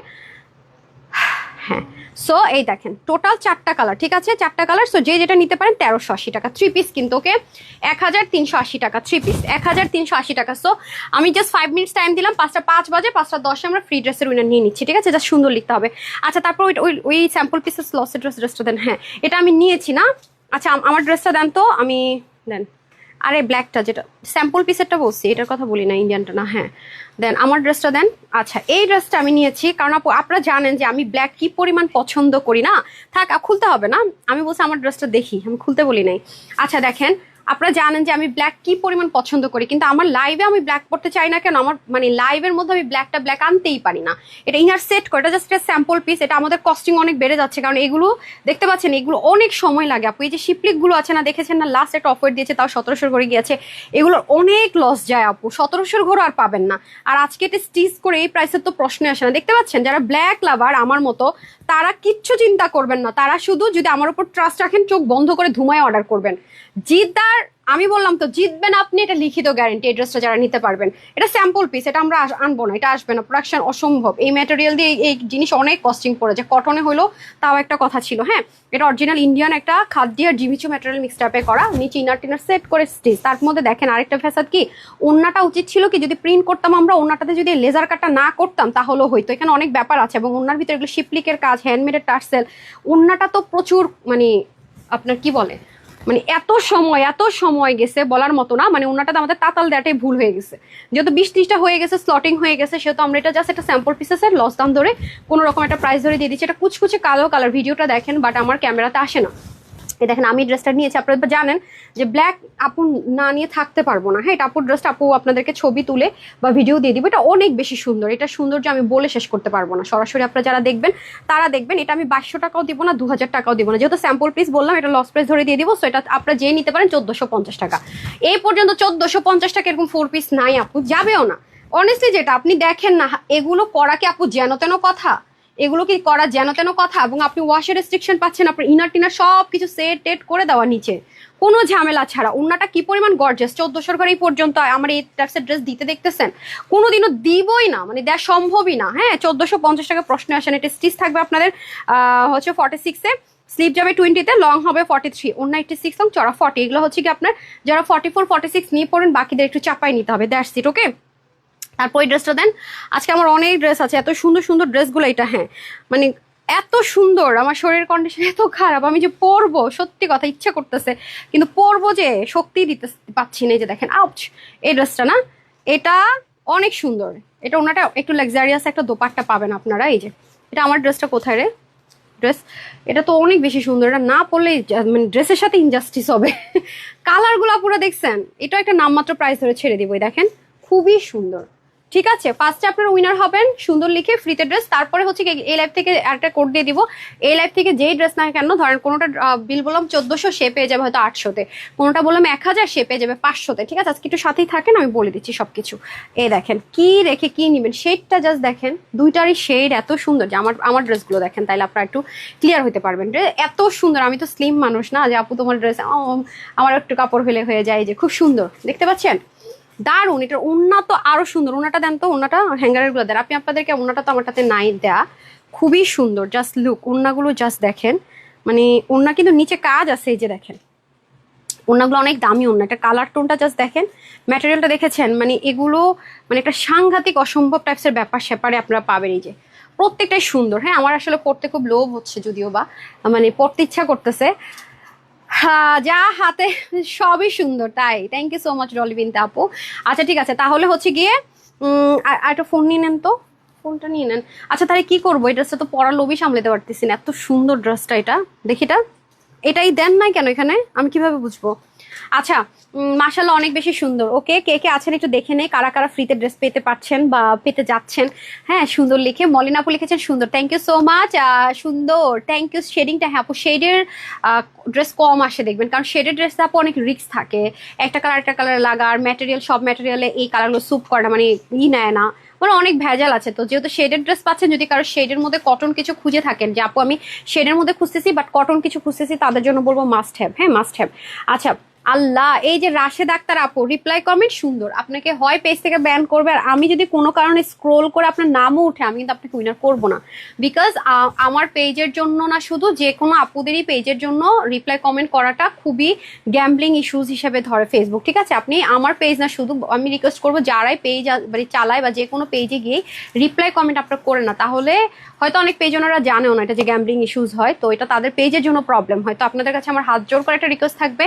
হ্যাঁ। সো এই দেখেন টোটাল 4টা কালার, ঠিক আছে? 4টা কালার। সো যে যেটা নিতে পারেন 1380 টাকা 3 পিস কিন্তু, ওকে 1380 টাকা 3 পিস, 1380 টাকা। সো আমি জাস্ট 5 মিনিটস টাইম দিলাম, 5টা 5 বাজে 5টা 10 আমরা ফ্রি ড্রেসের উইনার নিয়ে নিচ্ছি, ঠিক আছে? জাস্ট সুন্দর লিখতে হবে। আচ্ছা তারপর ওই স্যাম্পল পিসের লসের ড্রেসটা দেন, হ্যাঁ এটা আমি নিয়েছি না। আচ্ছা আমার ড্রেসটা দেন তো, আমি দেন, আরে ব্ল্যাকটা যেটা স্যাম্পল পিসেরটা বলছি, এটার কথা বলি না, ইন্ডিয়ানটা না, হ্যাঁ দেন আমার ড্রেসটা দেন। আচ্ছা এই ড্রেসটা আমি নিয়েছি কারণ আপু আপনারা জানেন যে আমি ব্ল্যাক কি পরিমাণ পছন্দ করি না। থাক খুলতে হবে না, আমি বলছি আমার ড্রেসটা দেখি, আমি খুলতে বলি নাই। আচ্ছা দেখেন আপনারা জানেন যে আমি ব্ল্যাক কি পরিমাণ পছন্দ করি, কিন্তু আমার লাইভে আমি ব্ল্যাক পড়তে চাই না কেন, আমার মানে লাইভের মধ্যে আমি ব্ল্যাক আনতেই পারি না। এটা ইনার সেট করে, এটা জাস্ট একটা স্যাম্পল পিস, এটা আমাদের কস্টিং অনেক বেড়ে যাচ্ছে, কারণ এগুলো দেখতে পাচ্ছেন এগুলো অনেক সময় লাগে আপু। এই যে শিপলিক গুলো আছে না, দেখেছেন না, লাস্ট একটা অফার দিয়েছে তাও 1700 করে গিয়েছে, এগুলোর অনেক লস যায় আপু, 1700 ঘর আর পাবেন না। আর আজকে এটা স্টিচ করে এই প্রাইসের তো প্রশ্ন আসে না। দেখতে পাচ্ছেন যারা ব্ল্যাক লাভার আমার মতো তারা কিচ্ছু চিন্তা করবেন না, তারা শুধু যদি আমার উপর ট্রাস্ট রাখেন চোখ বন্ধ করে ধুমায় অর্ডার করবেন। জিদ্দার আমি বললাম তো জিতবেন আপনি, এটা লিখিত গ্যারেন্টি। এই ড্রেসটা যারা নিতে পারবেন, এটা স্যাম্পল পিস, এটা আমরা আনবো না, এটা আসবে না, প্রোডাকশন অসম্ভব। এই ম্যাটেরিয়াল দিয়ে এই জিনিস অনেক কস্টিং পড়ে যায়, কটনে হলো তাও একটা কথা ছিল, হ্যাঁ এটা অরিজিনাল ইন্ডিয়ান একটা খাদ্য আর জিমিচু ম্যাটেরিয়াল মিক্সড আপে করা, নিচে ইনার টিনার সেট করে স্টিচ। তার মধ্যে দেখেন আরেকটা ফ্যাসাদ কি, ওন্নাটা উচিত ছিল কি যদি প্রিন্ট করতাম আমরা, ওন্নাটাতে যদি লেজার কাটটা না করতাম তাহলেও হয়তো। এখানে অনেক ব্যাপার আছে, এবং ওন্নার ভিতরে এগুলো শিপলিকের কাজ, হ্যান্ডমেডের টার্সেল, ওন্নাটা তো প্রচুর মানে আপনার কি বলে মানে এত সময় গেছে বলার মতো না, মানে ওনাটাতে আমাদের তাতাল দেওয়াটাই ভুল হয়ে গেছে। যেহেতু 20-30টা হয়ে গেছে, স্লটিং হয়ে গেছে, সেহেতু আমরা এটা জাস্ট একটা স্যাম্পল পিসেসের লস দাম ধরে কোনো রকম একটা প্রাইস ধরে দিয়ে দিচ্ছি। এটা কুচকুচে কালো কালার, ভিডিওটা দেখেন বাট আমার ক্যামেরাতে আসে না। এই দেখেন আমি ড্রেসটা নিয়েছি, আপনারা জানেন যে ব্ল্যাক আপু না নিয়ে থাকতে পারবো না, হ্যাঁ এটা আপুর ড্রেসটা, আপু আপনাদেরকে ছবি তুলে বা ভিডিও দিয়ে দিব, এটা অনেক বেশি সুন্দর। এটা সৌন্দর্য আমি বলে শেষ করতে পারবো না, সরাসরি আপনারা যারা দেখবেন তারা দেখবেন। এটা আমি 2200 টাকাও দিব না, 2000 টাকাও দিব না, যেহেতু স্যাম্পল পিস বললাম এটা লস প্রাইস ধরে দিয়ে দিব। সো এটা আপনারা যেয়ে নিতে পারেন 1450 টাকা। এই পর্যন্ত 1450 টাকা এরকম 4 পিস নাই আপু, যাবেও না অনেস্টলি। যেটা আপনি দেখেন না এগুলো করা কি আপু যেন তেন কথা, এগুলো কি করা যেন তেন কথা, এবং আপনি ওয়াশের রেস্ট্রিকশন পাচ্ছেন, আপনার ইনার টিনার সব কিছু সেট টেট করে দেওয়া নিচে কোনো ঝামেলা ছাড়া। ওনাটা কি পরিমাণ গর্জাস, 1400 ঘরে এই পর্যন্ত আমার এই টাইপসের ড্রেস দিতে দেখতেছেন, কোনোদিনও দিবই না, মানে দেওয়া সম্ভবই না। হ্যাঁ 1450 টাকা প্রশ্ন আসেন। এটা স্টিচ থাকবে আপনাদের হচ্ছে 46-এ, স্লিপ যাবে 20-তে, লং হবে 43, অন্য 86 লং, চড়া 40। এগুলো হচ্ছে কি আপনার যারা 44-46 নিয়ে পড়েন বাকিদের একটু চাপাই নিতে হবে, দ্যাটস ইট। ওকে তারপর এই ড্রেসটা দেন। আজকে আমার অনেক ড্রেস আছে, এত সুন্দর সুন্দর ড্রেসগুলো, এটা হ্যাঁ মানে এত সুন্দর, আমার শরীরের কন্ডিশন এত খারাপ, আমি যে পরবো সত্যি কথা ইচ্ছা করতেছে কিন্তু পরবো যে শক্তি দিতে পাচ্ছি না। এই যে দেখেন আউচ, এই ড্রেসটা না এটা অনেক সুন্দর, এটা ওনাটা একটু লাক্সারিয়াস একটা দোপাট্টা পাবেন আপনারা। এই যে এটা আমার ড্রেসটা কোথায় রে ড্রেস, এটা তো অনেক বেশি সুন্দর, এটা না পরলে মানে ড্রেসের সাথে ইনজাস্টিস হবে। কালারগুলো পুরো দেখছেন, এটা একটা নামমাত্র প্রাইস ধরে ছেড়ে দিব। দেখেন খুবই সুন্দর, ঠিক আছে? ফার্স্টে আপনারা উইনার হবেন সুন্দর লিখে ফ্রিতে ড্রেস, তারপরে হচ্ছে এই লাইভ থেকে একটা কোড দিয়ে দিব। এই লাইভ থেকে যেই ড্রেস না কেন ধরেন, কোনোটা বিল বললাম 1400, সে পেয়ে যাবে হয়তো 800-তে, কোনোটা বললাম 1000, সে পেয়ে যাবে 500-তে, ঠিক আছে? আজকে একটু সাথেই থাকেন, আমি বলে দিচ্ছি সবকিছু। এই দেখেন কি রেখে কি নিবেন, শেডটা জাস্ট দেখেন, দুইটারই শেড এত সুন্দর যে আমার ড্রেসগুলো দেখেন, তাইলে আপনারা একটু ক্লিয়ার হতে পারবেন। এত সুন্দর, আমি তো স্লিম মানুষ না যে আপু তোমার ড্রেস আমার একটু কাপড় হলে হয়ে যায়। যে খুব সুন্দর দেখতে পাচ্ছেন, দারুন। এটার ওন্না তো আরো সুন্দর, ওনাটা দেন তো, ওনাটা হ্যাঙ্গারের গুলো দেন আপনি, আপনাদেরকে ওনাটা তো আমার তাতে নাই দেয়া, খুবই সুন্দর। জাস্ট লুক, ওন্নাগুলো জাস্ট দেখেন, মানে ওন্না কিন্তু নিচে কাজ আছে, এই যে দেখেন ওন্নাগুলো অনেক দামি ওন্না। এটা কালার টোনটা জাস্ট দেখেন, ম্যাটেরিয়ালটা দেখেছেন, মানে এগুলো মানে একটা সাংঘাতিক অসম্ভব টাইপসের ব্যাপার স্যাপারে আপনারা পাবেন। এই যে প্রত্যেকটাই সুন্দর। হ্যাঁ আমার আসলে পড়তে খুব লোভ হচ্ছে, যদিও বা মানে পড়তে ইচ্ছা করতেছে, হ্যাঁ যা হাতে সবই সুন্দর তাই। থ্যাংক ইউ সো মাচ রলিবিনতা আপু। আচ্ছা ঠিক আছে, তাহলে হচ্ছে গিয়ে আর একটা ফোন নিয়ে নেন তো, ফোনটা নিয়ে নেন। আচ্ছা তাহলে কি করবো, এই ড্রেসটা তো পরার লোভই সামলাতে পারতেছি না, এত সুন্দর ড্রেসটা। এটা দেখি, এটাই দেন নাই কেন এখানে, আমি কিভাবে বুঝবো? আচ্ছা, মাশাআল্লাহ অনেক বেশি সুন্দর। ওকে, কে কে আছেন একটু দেখে নেই, কারা কারা ফ্রিতে ড্রেস পেতে পারছেন বা পেতে যাচ্ছেন। হ্যাঁ, সুন্দর লিখে মলিনা আপু লিখেছেন সুন্দর, থ্যাংক ইউ সো মাচ। সুন্দর, থ্যাংক ইউ। শেডিংটা, হ্যাঁ আপু শেডের ড্রেস কম আসে দেখবেন, কারণ শেডের ড্রেসটা আপু অনেক রিস্ক থাকে, একটা কালার একটা কালার লাগা, আর ম্যাটেরিয়াল সব ম্যাটেরিয়ালে এই কালারগুলো স্যুপ করে না, মানে নেয় না, মানে অনেক ভেজাল আছে। তো যেহেতু শেডের ড্রেস পাচ্ছেন, যদি কারো শেডের মধ্যে কটন কিছু খুঁজে থাকেন যে আপু আমি শেডের মধ্যে খুঁজতেছি বাট কটন কিছু খুঁজতেছি, তাদের জন্য বলবো মাস্ট হ্যাভ, হ্যাঁ মাস্ট হ্যাভ। আচ্ছা, আল্লাহ, এই যে রাশেদ আক্তার আপু রিপ্লাই কমেন্ট সুন্দর, আপনাকে হয় পেজ থেকে ব্যান করবে, আর আমি যদি কোনো কারণে স্ক্রোল করে আপনার নামও উঠে, আমি কিন্তু আপনাকে উইনার করবো না, বিকজ আমার পেজের জন্য না, শুধু যে কোনো আপুদেরই পেজের জন্য রিপ্লাই কমেন্ট করাটা খুবই গ্যাম্বলিং ইস্যুজ হিসেবে ধরে ফেসবুক, ঠিক আছে? আপনি আমার পেজ না, শুধু আমি রিকোয়েস্ট করবো যারাই পেজ মানে চালায় বা যে কোনো পেজে গিয়ে রিপ্লাই কমেন্ট আপনারা করে না, তাহলে হয়তো অনেক পেজ ওনারা জানেও না এটা যে গ্যাম্বলিং ইস্যুজ হয়, তো এটা তাদের পেজের জন্য প্রবলেম হয়। তো আপনাদের কাছে আমার হাত জোর করে একটা রিকোয়েস্ট থাকবে,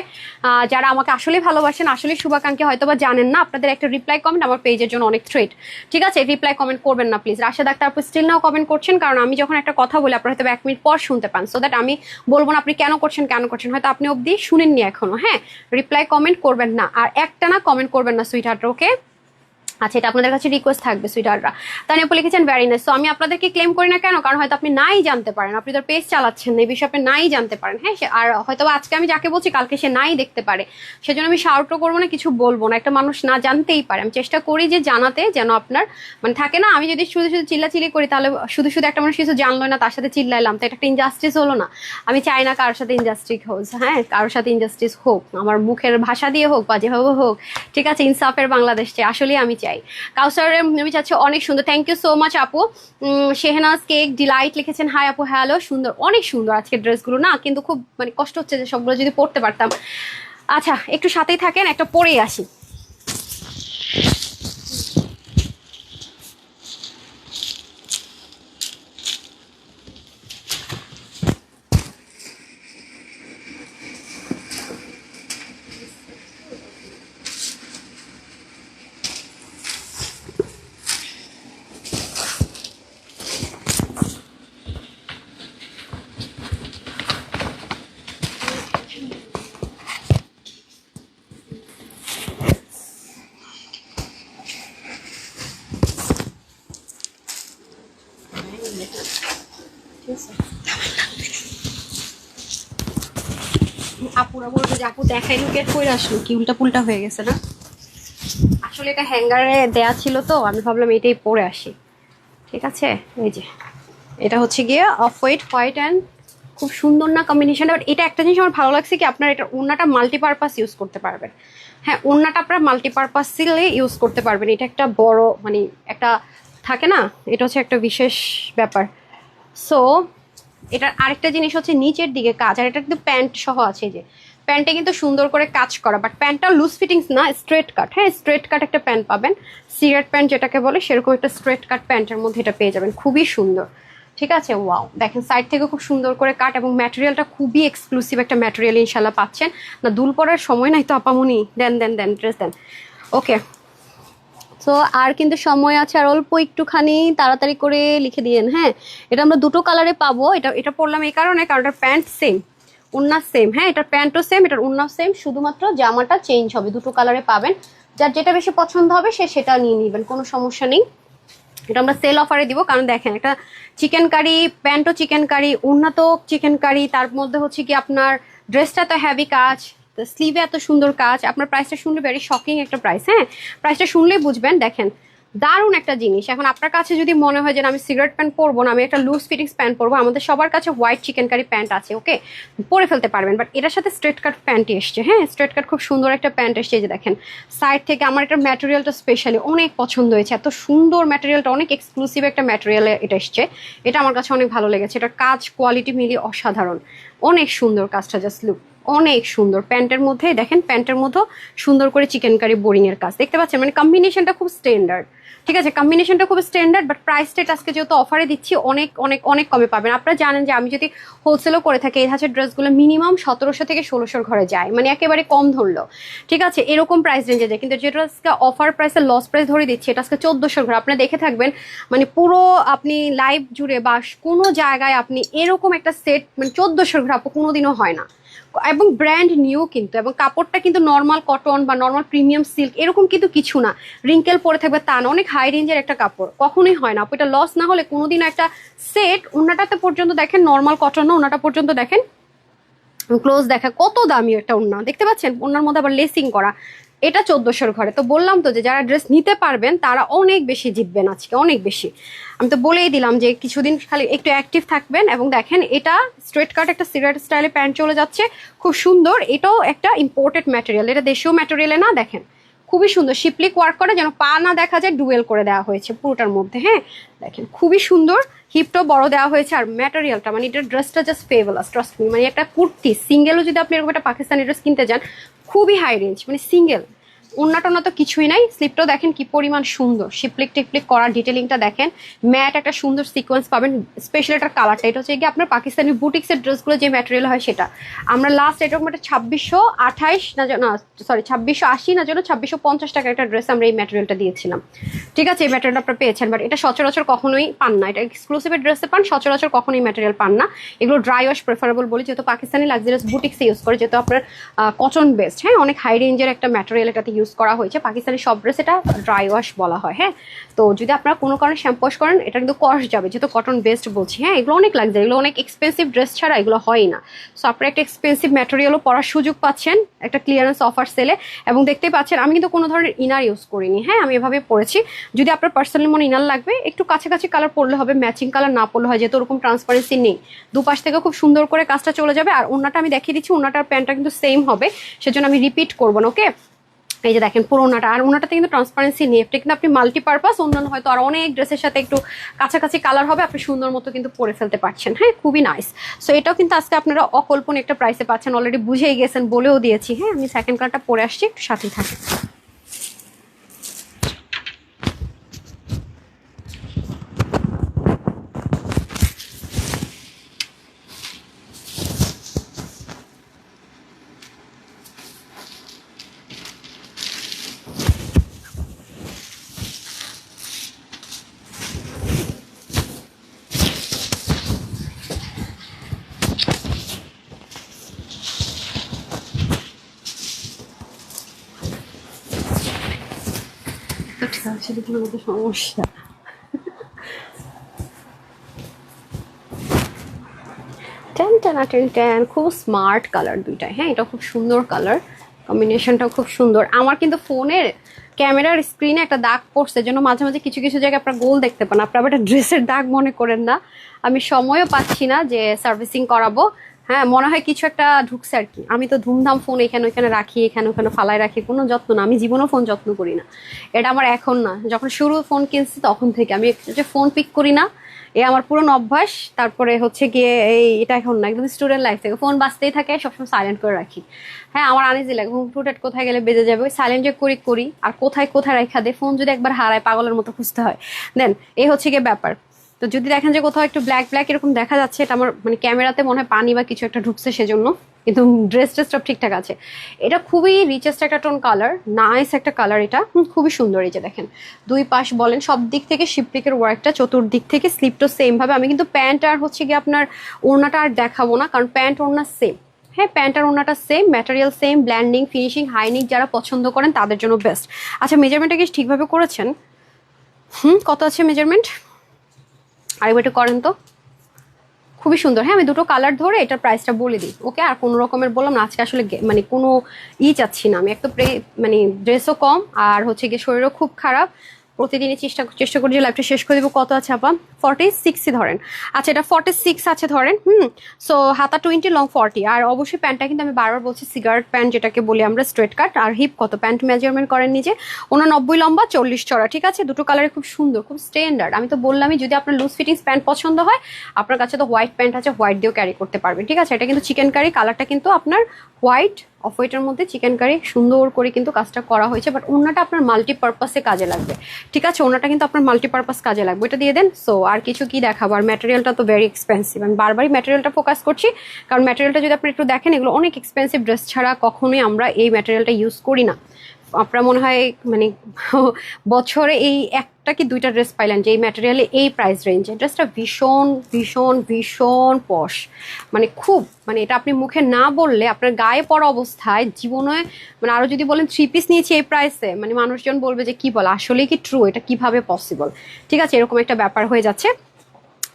যারা আমাকে আসলে ভালোবাসেন, আসলে শুভাকাঙ্ক্ষী, হয়তো বা জানেন না, আপনাদের একটা রিপ্লাই কমেন্ট আমার পেজের জন্য অনেক থ্রেট, ঠিক আছে? রিপ্লাই কমেন্ট করবেন না প্লিজ। রাশেদ আক্তার আপু স্টিল নাও কমেন্ট করছেন, কারণ আমি যখন একটা কথা বলি আপনারা হয়তো 1 মিনিট পর শুনতে পান, সো দ্যাট আমি বলবো না আপনি কেন করছেন কেন করছেন, হয়তো আপনি অবধি শুনেননি এখনো। হ্যাঁ, রিপ্লাই কমেন্ট করবেন না, আর একটা না কমেন্ট করবেন না সুইট হার্ট, ওকে? আচ্ছা, এটা আপনাদের কাছে রিকোয়েস্ট থাকবে সুইটাররা। তানি আপু লিখেছেন ভেরি নাইস। তো আমি আপনাদেরকে ক্লেম করি না কেন, কারণ হয়তো আপনি নাই জানতে পারেন, আপনি তো পেজ চালাচ্ছেন এই বিষয়ে আপনি নাই জানতে পারেন। হ্যাঁ, আর হয়তো আজকে আমি যাকে বলছি কালকে সে নাই দেখতে পারে, সেজন্য আমি শাউটও করবো না, কিছু বলবো না, একটা মানুষ না জানতেই পারে। আমি চেষ্টা করি যে জানাতে, যেন আপনার মানে থাকে না, আমি যদি শুধু শুধু চিল্লাচিল্লি করি তাহলে শুধু শুধু একটা মানুষ কিছু জানলো না, তার সাথে চিল্লাইলাম, তো এটা একটা ইনজাস্টিস হলো না। আমি চাই না কারোর সাথে ইনজাস্টিস হোক, হ্যাঁ কারোর সাথে ইনজাস্টিস হোক, আমার মুখের ভাষা দিয়ে হোক বা যেভাবে হোক, ঠিক আছে? ইনসাফের বাংলাদেশ চাই, আসলেই আমি চাই। কাউসার আমি চাচ্ছি অনেক সুন্দর, থ্যাংক ইউ সো মাচ আপু। শেহনাজ কেক ডিলাইট লিখেছেন হাই আপু, হ্যালো, সুন্দর, অনেক সুন্দর আজকের ড্রেসগুলো না, কিন্তু খুব মানে কষ্ট হচ্ছে যে সবগুলো যদি পরতে পারতাম। আচ্ছা, একটু সাথেই থাকেন, একটা পরেই আসি। আপুরা বলবো যে আপু দেখাই লুকের কই আসলো, কি উল্টা পুল্টা হয়ে গেছে না? আসলে এটা হ্যাঙ্গারে দেয়া ছিল, তো আমি ভাবলাম এটাই পরে আসি, ঠিক আছে? এই যে এটা হচ্ছে গিয়ে অফ হোয়াইট হোয়াইট অ্যান্ড খুব সুন্দর না কম্বিনেশনটা। বাট এটা একটা জিনিস আমার ভালো লাগছে কি, আপনার এটা ওড়নাটা মাল্টিপারপাস ইউজ করতে পারবেন। হ্যাঁ, ওড়নাটা আপনারা মাল্টিপারপাসে ইউজ করতে পারবেন, এটা একটা বড় মানে একটা থাকে না, এটা হচ্ছে একটা বিশেষ ব্যাপার। সো এটার আরেকটা জিনিস হচ্ছে নিচের দিকে কাজ, আর এটা কিন্তু প্যান্ট সহ আছে, যে প্যান্টে কিন্তু সুন্দর করে কাজ করা, বাট প্যান্টটা লুজ ফিটিংস না, স্ট্রেট কাট। হ্যাঁ, স্ট্রেট কাট একটা প্যান্ট পাবেন, সিগারেট প্যান্ট যেটাকে বলে, সেরকম একটা স্ট্রেট কাট প্যান্টের মধ্যে এটা পেয়ে যাবেন, খুবই সুন্দর, ঠিক আছে? ওয়াও, দেখেন সাইড থেকে খুব সুন্দর করে কাট, এবং ম্যাটেরিয়ালটা খুবই এক্সক্লুসিভ একটা ম্যাটেরিয়াল ইনশাল্লাহ পাচ্ছেন না। দুল পরার সময় নাই তো আপামনি, দেন দেন দেন ড্রেস দেন, ওকে? তো আর কিন্তু সময় আছে, আর অল্প একটুখানি তাড়াতাড়ি করে লিখে দিয়েন। হ্যাঁ, এটা আমরা দুটো কালারে পাবো, এটা এটা পরলাম এই কারণে, কারণ এটার প্যান্ট সেম, ওড়না সেম। হ্যাঁ, এটার প্যান্টও সেম, এটার ওড়নাও সেম, শুধুমাত্র জামাটা চেঞ্জ হবে। দুটো কালারে পাবেন, যার যেটা বেশি পছন্দ হবে সে সেটা নিয়ে নেবেন, কোনো সমস্যা নেই। এটা আমরা সেল অফারে দিব, কারণ দেখেন একটা চিকেন কারি, প্যান্টও চিকেন কারি, ওড়না তো চিকেন কারি, তার মধ্যে হচ্ছে কি আপনার ড্রেসটা তো হ্যাভি কাজ, তো স্লিভে এত সুন্দর কাজ। আপনার প্রাইসটা শুনলে ভেরি শকিং একটা প্রাইস। হ্যাঁ, প্রাইসটা শুনলেই বুঝবেন, দেখেন দারুণ একটা জিনিস। এখন আপনার কাছে যদি মনে হয় যে আমি সিগারেট প্যান্ট পরবো না, আমি একটা লুজ ফিটিংস প্যান্ট পরবো, আমাদের সবার কাছে হোয়াইট চিকেন কারি প্যান্ট আছে, ওকে, পরে ফেলতে পারবেন। বাট এটার সাথে স্ট্রেট কাট প্যান্টই এসছে। হ্যাঁ, স্ট্রেট কাট খুব সুন্দর একটা প্যান্ট এসছে, যে দেখেন সাইড থেকে। আমার এটার ম্যাটেরিয়ালটা স্পেশালি অনেক পছন্দ হয়েছে, এত সুন্দর ম্যাটেরিয়ালটা, অনেক এক্সক্লুসিভ একটা ম্যাটেরিয়ালে এটা এসছে, এটা আমার কাছে অনেক ভালো লেগেছে। এটার কাজ কোয়ালিটি মিলিয়ে অসাধারণ, অনেক সুন্দর কাজটা, জাস্ট লুক। অনেক সুন্দর। প্যান্টের মধ্যে দেখেন, প্যান্টের মধ্যে সুন্দর করে চিকেন কারি বোরিং এর কাজ দেখতে পাচ্ছেন, মানে কম্বিনেশনটা খুব স্ট্যান্ডার্ড। ঠিক আছে, কম্বিনেশনটা খুব স্ট্যান্ডার্ড, বাট প্রাইসটা আজকে যেহেতু অফারে দিচ্ছি অনেক অনেক অনেক কমে পাবেন। আপনারা জানেন যে আমি যদি হোলসেলও করে থাকি এই ধাঁচের ড্রেসগুলো মিনিমাম 1700 থেকে 1600 ঘরে যায়, মানে একেবারে কম ধরলো। ঠিক আছে, এরকম প্রাইস রেঞ্জে যায়, কিন্তু যেটা আজকে অফার প্রাইসে লস প্রাইস ধরে দিচ্ছি এটা আজকে 1400 ঘরে। আপনি দেখে থাকবেন মানে পুরো আপনি লাইভ জুড়ে বা কোনো জায়গায় আপনি এরকম একটা সেট মানে 1400 ঘরে আপু কোনোদিনও হয় না, এবং ব্র্যান্ড নিউ কিন্তু, এবং কাপড়টা কিন্তু নর্মাল কটন বা নর্মাল প্রিমিয়াম সিল্ক এরকম কিন্তু কিছু না, রিঙ্কেল পরে থাকবে তা না, অনেক হাই রেঞ্জের একটা কাপড়, কখনোই হয় না আপু এটা লস না হলে কোনোদিন। একটা সেট ওনাটাতে পর্যন্ত দেখেন নর্মাল কটন না, ওনাটা পর্যন্ত দেখেন ক্লোজ দেখা কত দামি একটা ওড়না দেখতে পাচ্ছেন, ওড়নার মধ্যে আবার লেসিং করা, এটা 1400 ঘরে। তো বললাম তো যে যারা ড্রেস নিতে পারবেন তারা অনেক বেশি জিতবেন আজকে, অনেক বেশি। আমি তো বলেই দিলাম যে কিছুদিন খালি একটু অ্যাক্টিভ থাকবেন। এবং দেখেন এটা স্ট্রেট কাট একটা সিগারেট স্টাইলে প্যান্ট চলে যাচ্ছে, খুব সুন্দর। এটাও একটা ইম্পোর্টেড ম্যাটেরিয়াল, এটা দেশীয় ম্যাটেরিয়ালে না, দেখেন খুবই সুন্দর শিপলিক ওয়ার্ক করে, যেন পা না দেখা যায়, ডুয়েল করে দেওয়া হয়েছে পুরোটার মধ্যে। হ্যাঁ দেখেন খুবই সুন্দর, হিপটাও বড় দেওয়া হয়েছে, আর ম্যাটেরিয়ালটা মানে এটা ড্রেসটা জাস্ট ফেভারাস, ট্রাস্ট মি। মানে একটা কুর্তি সিঙ্গেলও যদি আপনি এরকম একটা পাকিস্তানি ড্রেস কিনতে যান, খুবই হাই রেঞ্জ, মানে সিঙ্গেল ওন্না টোনা তো কিছুই নাই। স্লিপটাও দেখেন কি পরিমাণ সুন্দর, শিপলিক টিপলিক করা, ডিটেলিংটা দেখেন, ম্যাট একটা সুন্দর সিকোয়েন্স পাবেন। স্পেশাল এটার কালারটা, এটা হচ্ছে কি আপনার পাকিস্তানি বুটিক্সের ড্রেসগুলো যে ম্যাটেরিয়াল হয় সেটা। আমরা লাস্ট এরকম একটা 2628 না সরি 2680 না যেন 2650 টাকা একটা ড্রেস আমরা এই ম্যাটেরিয়ালটা দিয়েছিলাম। ঠিক আছে, এই ম্যাটেরিয়ালটা আপনারা পেয়েছেন, বাট এটা সচরাচর কখনোই পান না, এটা এক্সক্লুসিভ ড্রেসে পান, সচরাচর কখনোই ম্যাটেরিয়াল পান না। এগুলো ড্রাই ওয়াশ প্রেফারেবল বলি, যেহেতু পাকিস্তানি লাক্সারিয়াস বুটিক্সে ইউজ করে, যেহেতু আপনার কটন বেসড, হ্যাঁ অনেক হাই রেঞ্জের একটা ম্যাটেরিয়াল এটাতে ইউজ করা হয়েছে। পাকিস্তানি সব ড্রেস এটা ড্রাই ওয়াশ বলা হয়। হ্যাঁ, তো যদি আপনারা কোনো কারণে শ্যাম্পু ওয়াশ করেন এটা কিন্তু কস্ট যাবে, যেহেতু কটন বেসড বলছি। হ্যাঁ, এগুলো অনেক লাক্সারি, এগুলো অনেক এক্সপেন্সিভ ড্রেস ছাড়া এগুলো হয় না। সো আপনারা একটা এক্সপেন্সিভ ম্যাটেরিয়ালও পরার সুযোগ পাচ্ছেন একটা ক্লিয়ারেন্স অফার সেলে। এবং দেখতেই পাচ্ছেন আমি কিন্তু কোনো ধরনের ইনার ইউজ করিনি, হ্যাঁ আমি এভাবে পরেছি। যদি আপনার পার্সোনালি মনে ইনার লাগবে একটু কাছাকাছি কালার পরলে হবে, ম্যাচিং কালার না পরলে হয়, যেহেতু ওরকম ট্রান্সপারেন্সি নেই। দুপাশ থেকে খুব সুন্দর করে কাজটা চলে যাবে। আর ওড়নাটা আমি দেখিয়ে দিচ্ছি, ওড়নাটার প্যান্টটা কিন্তু সেম হবে, সেজন্য আমি রিপিট করবো না। ওকে, এই যে দেখেন পুরো ওনাটা, আর ওনাটাতে কিন্তু ট্রান্সপারেন্সি নেই, এটা কিন্তু আপনি মাল্টিপারপাস, অন্যান্য হয়তো আর অনেক ড্রেসের সাথে একটু কাছাকাছি কালার হবে, আপনি সুন্দর মতো কিন্তু পরে ফেলতে পারছেন। হ্যাঁ, খুবই নাইস। সো এটাও কিন্তু আজকে আপনারা অকল্পনীয় একটা প্রাইসে পাচ্ছেন, অলরেডি বুঝেই গেছেন, বলেও দিয়েছি। হ্যাঁ, আমি সেকেন্ড কালারটা পরে আসছি, একটু সাথেই থাকে। সমস্যা টেন টেন টেন টেন, খুব স্মার্ট কালার দুইটাই। হ্যাঁ, এটা খুব সুন্দর কালার কম্বিনেশনটাও খুব সুন্দর। আমার কিন্তু ফোনের ক্যামেরার স্ক্রিনে একটা দাগ পড়ছে, জন্য মাঝে মাঝে কিছু কিছু জায়গায় আপনার গোল দেখতে পান, আপনার একটা ড্রেসের দাগ মনে করেন না। আমি সময়ও পাচ্ছি না যে সার্ভিসিং করাবো। হ্যাঁ, মনে হয় কিছু একটা ঢুকছে আর কি। আমি তো ধুমধাম ফোন এখানে ওইখানে রাখি, এখানে ওখানে ফালাই রাখি, কোনো যত্ন না। আমি জীবনেও ফোন যত্ন করি না, এটা আমার এখন না, যখন শুরু ফোন কিনছি তখন থেকে আমি যে ফোন পিক করি না, এ আমার পুরনো অভ্যাস। তারপরে হচ্ছে গিয়ে এটা এখন না, একদম স্টুডেন্ট লাইফ থেকে ফোন বাজতেই থাকে, সবসময় সাইলেন্ট করে রাখি। হ্যাঁ, আমার আনইজি লাগে, হুম টুটেট কোথায় গেলে বেজে যাবে, ওই সাইলেন্ট যে করি করি, আর কোথায় কোথায় রেখা দে, ফোন যদি একবার হারায় পাগলের মতো খুঁজতে হয়। দেন এই হচ্ছে গিয়ে ব্যাপার। তো যদি দেখেন যে কোথাও একটু ব্ল্যাক ব্ল্যাক এরকম দেখা যাচ্ছে, এটা আমার মানে ক্যামেরাতে মনে হয় পানি বা কিছু একটা ঢুকছে সেজন্য, কিন্তু ড্রেস ট্রেস সব ঠিকঠাক আছে। এটা খুবই রিচেস্ট একটা টোন কালার, নাইস একটা কালার, এটা খুবই সুন্দর। এই যে দেখেন দুই পাশ বলেন সব দিক থেকে শিপলিকের ওয়ার্কটা, চতুর্দিক থেকে স্লিপটা সেম ভাবে। আমি কিন্তু প্যান্ট আর হচ্ছে গিয়ে আপনার ওড়নাটা আর দেখাবো না, কারণ প্যান্ট ওড়না সেম। হ্যাঁ, প্যান্ট আর ওড়নাটা same, material same, blending finishing high neck যারা পছন্দ করেন তাদের জন্য বেস্ট। আচ্ছা, মেজারমেন্টটা কি ঠিকভাবে করেছেন? কত আছে মেজারমেন্ট? আরেকবার একটু করেন তো। খুবই সুন্দর। হ্যাঁ, আমি দুটো কালার ধরে এটার প্রাইসটা বলে দিই। ওকে, আর কোনো রকমের বললাম না আজকে, আসলে মানে কোনো চাচ্ছি না আমি। এক তো মানে ড্রেসও কম, আর হচ্ছে গিয়ে শরীরও খুব খারাপ। প্রতিদিনই চেষ্টা করি যে লাইফটা শেষ করে দেবো। কত আছে আপা? 46 ধরেন। আচ্ছা, এটা 46 আছে ধরেন। সো হাতা 20, লং 40। আর অবশ্যই প্যান্টটা কিন্তু আমি বারবার বলছি সিগারেট প্যান্ট যেটাকে বলি আমরা, স্ট্রেট কাট। আর হিপ কত? প্যান্ট মেজারমেন্ট করেন নিজে, 89 লম্বা, 40 চড়া। ঠিক আছে, দুটো কালারে খুব সুন্দর, খুব স্ট্যান্ডার্ড। আমি তো বললামই যদি আপনার লুজ ফিটিংস প্যান্ট পছন্দ হয়, আপনার কাছে তো হোয়াইট প্যান্ট আছে, হোয়াইট দিয়েও ক্যারি করতে পারবেন। ঠিক আছে, এটা কিন্তু চিকেন কারি কালারটা কিন্তু আপনার হোয়াইট অফ হোয়াইটের মধ্যে চিকেন কারি সুন্দর করে কিন্তু কাজটা করা হয়েছে, বাট ওনাটা আপনার মাল্টিপারপাসে কাজে লাগবে। ঠিক আছে, ওনাটা কিন্তু আপনার মাল্টিপারপাস কাজে লাগবে, এটা দিয়ে দেন। সো আর কিছু কি দেখাবো, আর ম্যাটেরিয়ালটা তো ভেরি এক্সপেন্সিভ, আমি বারবারই ম্যাটেরিয়ালটা ফোকাস করছি, কারণ ম্যাটেরিয়ালটা যদি আপনি একটু দেখেন, এগুলো অনেক এক্সপেন্সিভ ড্রেস ছাড়া কখনোই আমরা এই ম্যাটেরিয়ালটা ইউজ করি না। আপনার মনে হয় মানে বছরে এই একটা কি দুইটা ড্রেস পাইলেন যে এই ম্যাটেরিয়ালে এই প্রাইস রেঞ্জে। ড্রেসটা ভীষণ ভীষণ ভীষণ পশ, মানে খুব, মানে এটা আপনি মুখে না বললে আপনার গায়ে পড়া অবস্থায় জীবনে, মানে আরও যদি বলেন 3 পিস নিয়েছি এই প্রাইসে, মানে মানুষজন বলবে যে কি বলে, আসলেই কি ট্রু, এটা কিভাবে পসিবল। ঠিক আছে, এরকম একটা ব্যাপার হয়ে যাচ্ছে।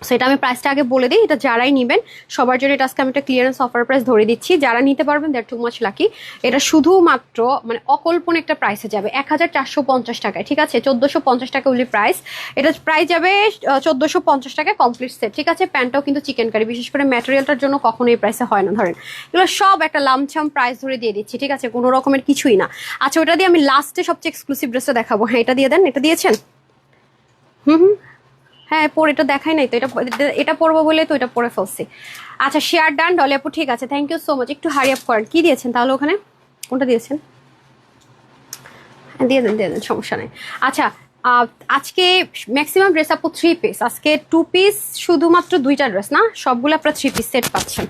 সেটা আমি প্রাইসটা আগে বলে দিই, এটা যারাই নেবেন সবার জন্য এটা আজকে আমি একটা ক্লিয়ারেন্স অফার প্রাইস ধরে দিচ্ছি, যারা নিতে পারবেন দ্যাট টু মাচ লাকি। এটা শুধুমাত্র মানে অকল্পনীয় একটা প্রাইসে যাবে 1450 টাকায়। ঠিক আছে, 1450 টাকা উলি প্রাইস, এটা প্রাইস যাবে 1450 টাকায় কমপ্লিট সেট। ঠিক আছে, প্যান্টটাও কিন্তু চিকেন কারি, বিশেষ করে ম্যাটেরিয়ালটার জন্য কখনো এই প্রাইসে হয় না। ধরেন এগুলো সব একটা লামছাম প্রাইস ধরে দিয়ে দিচ্ছি। ঠিক আছে, কোনো রকমের কিছুই না। আচ্ছা, ওটা দিয়ে আমি লাস্টে সবচেয়ে এক্সক্লুসিভ ড্রেসটা দেখাবো। হ্যাঁ, এটা দিয়ে দেন, এটা দিয়েছেন। হুম হুম, হ্যাঁ পরে এটা দেখাই নাই তো, এটা পরবো বলে তো এটা পরে ফেলছি। আচ্ছা, শেয়ার ডান ডলি আপু, ঠিক আছে, থ্যাংক ইউ সো মাচ। একটু হারি আপ করেন, কি দিয়েছেন তাহলে ওখানে, কোনটা দিয়েছেন? হ্যাঁ দিয়ে দেন, সমস্যা নেই। আচ্ছা, আজকে ম্যাক্সিমাম ড্রেস আপু 3 পিস, আজকে 2 পিস, শুধুমাত্র 2টা ড্রেস না, সবগুলো আপনারা 3 পিস সেট পাচ্ছেন।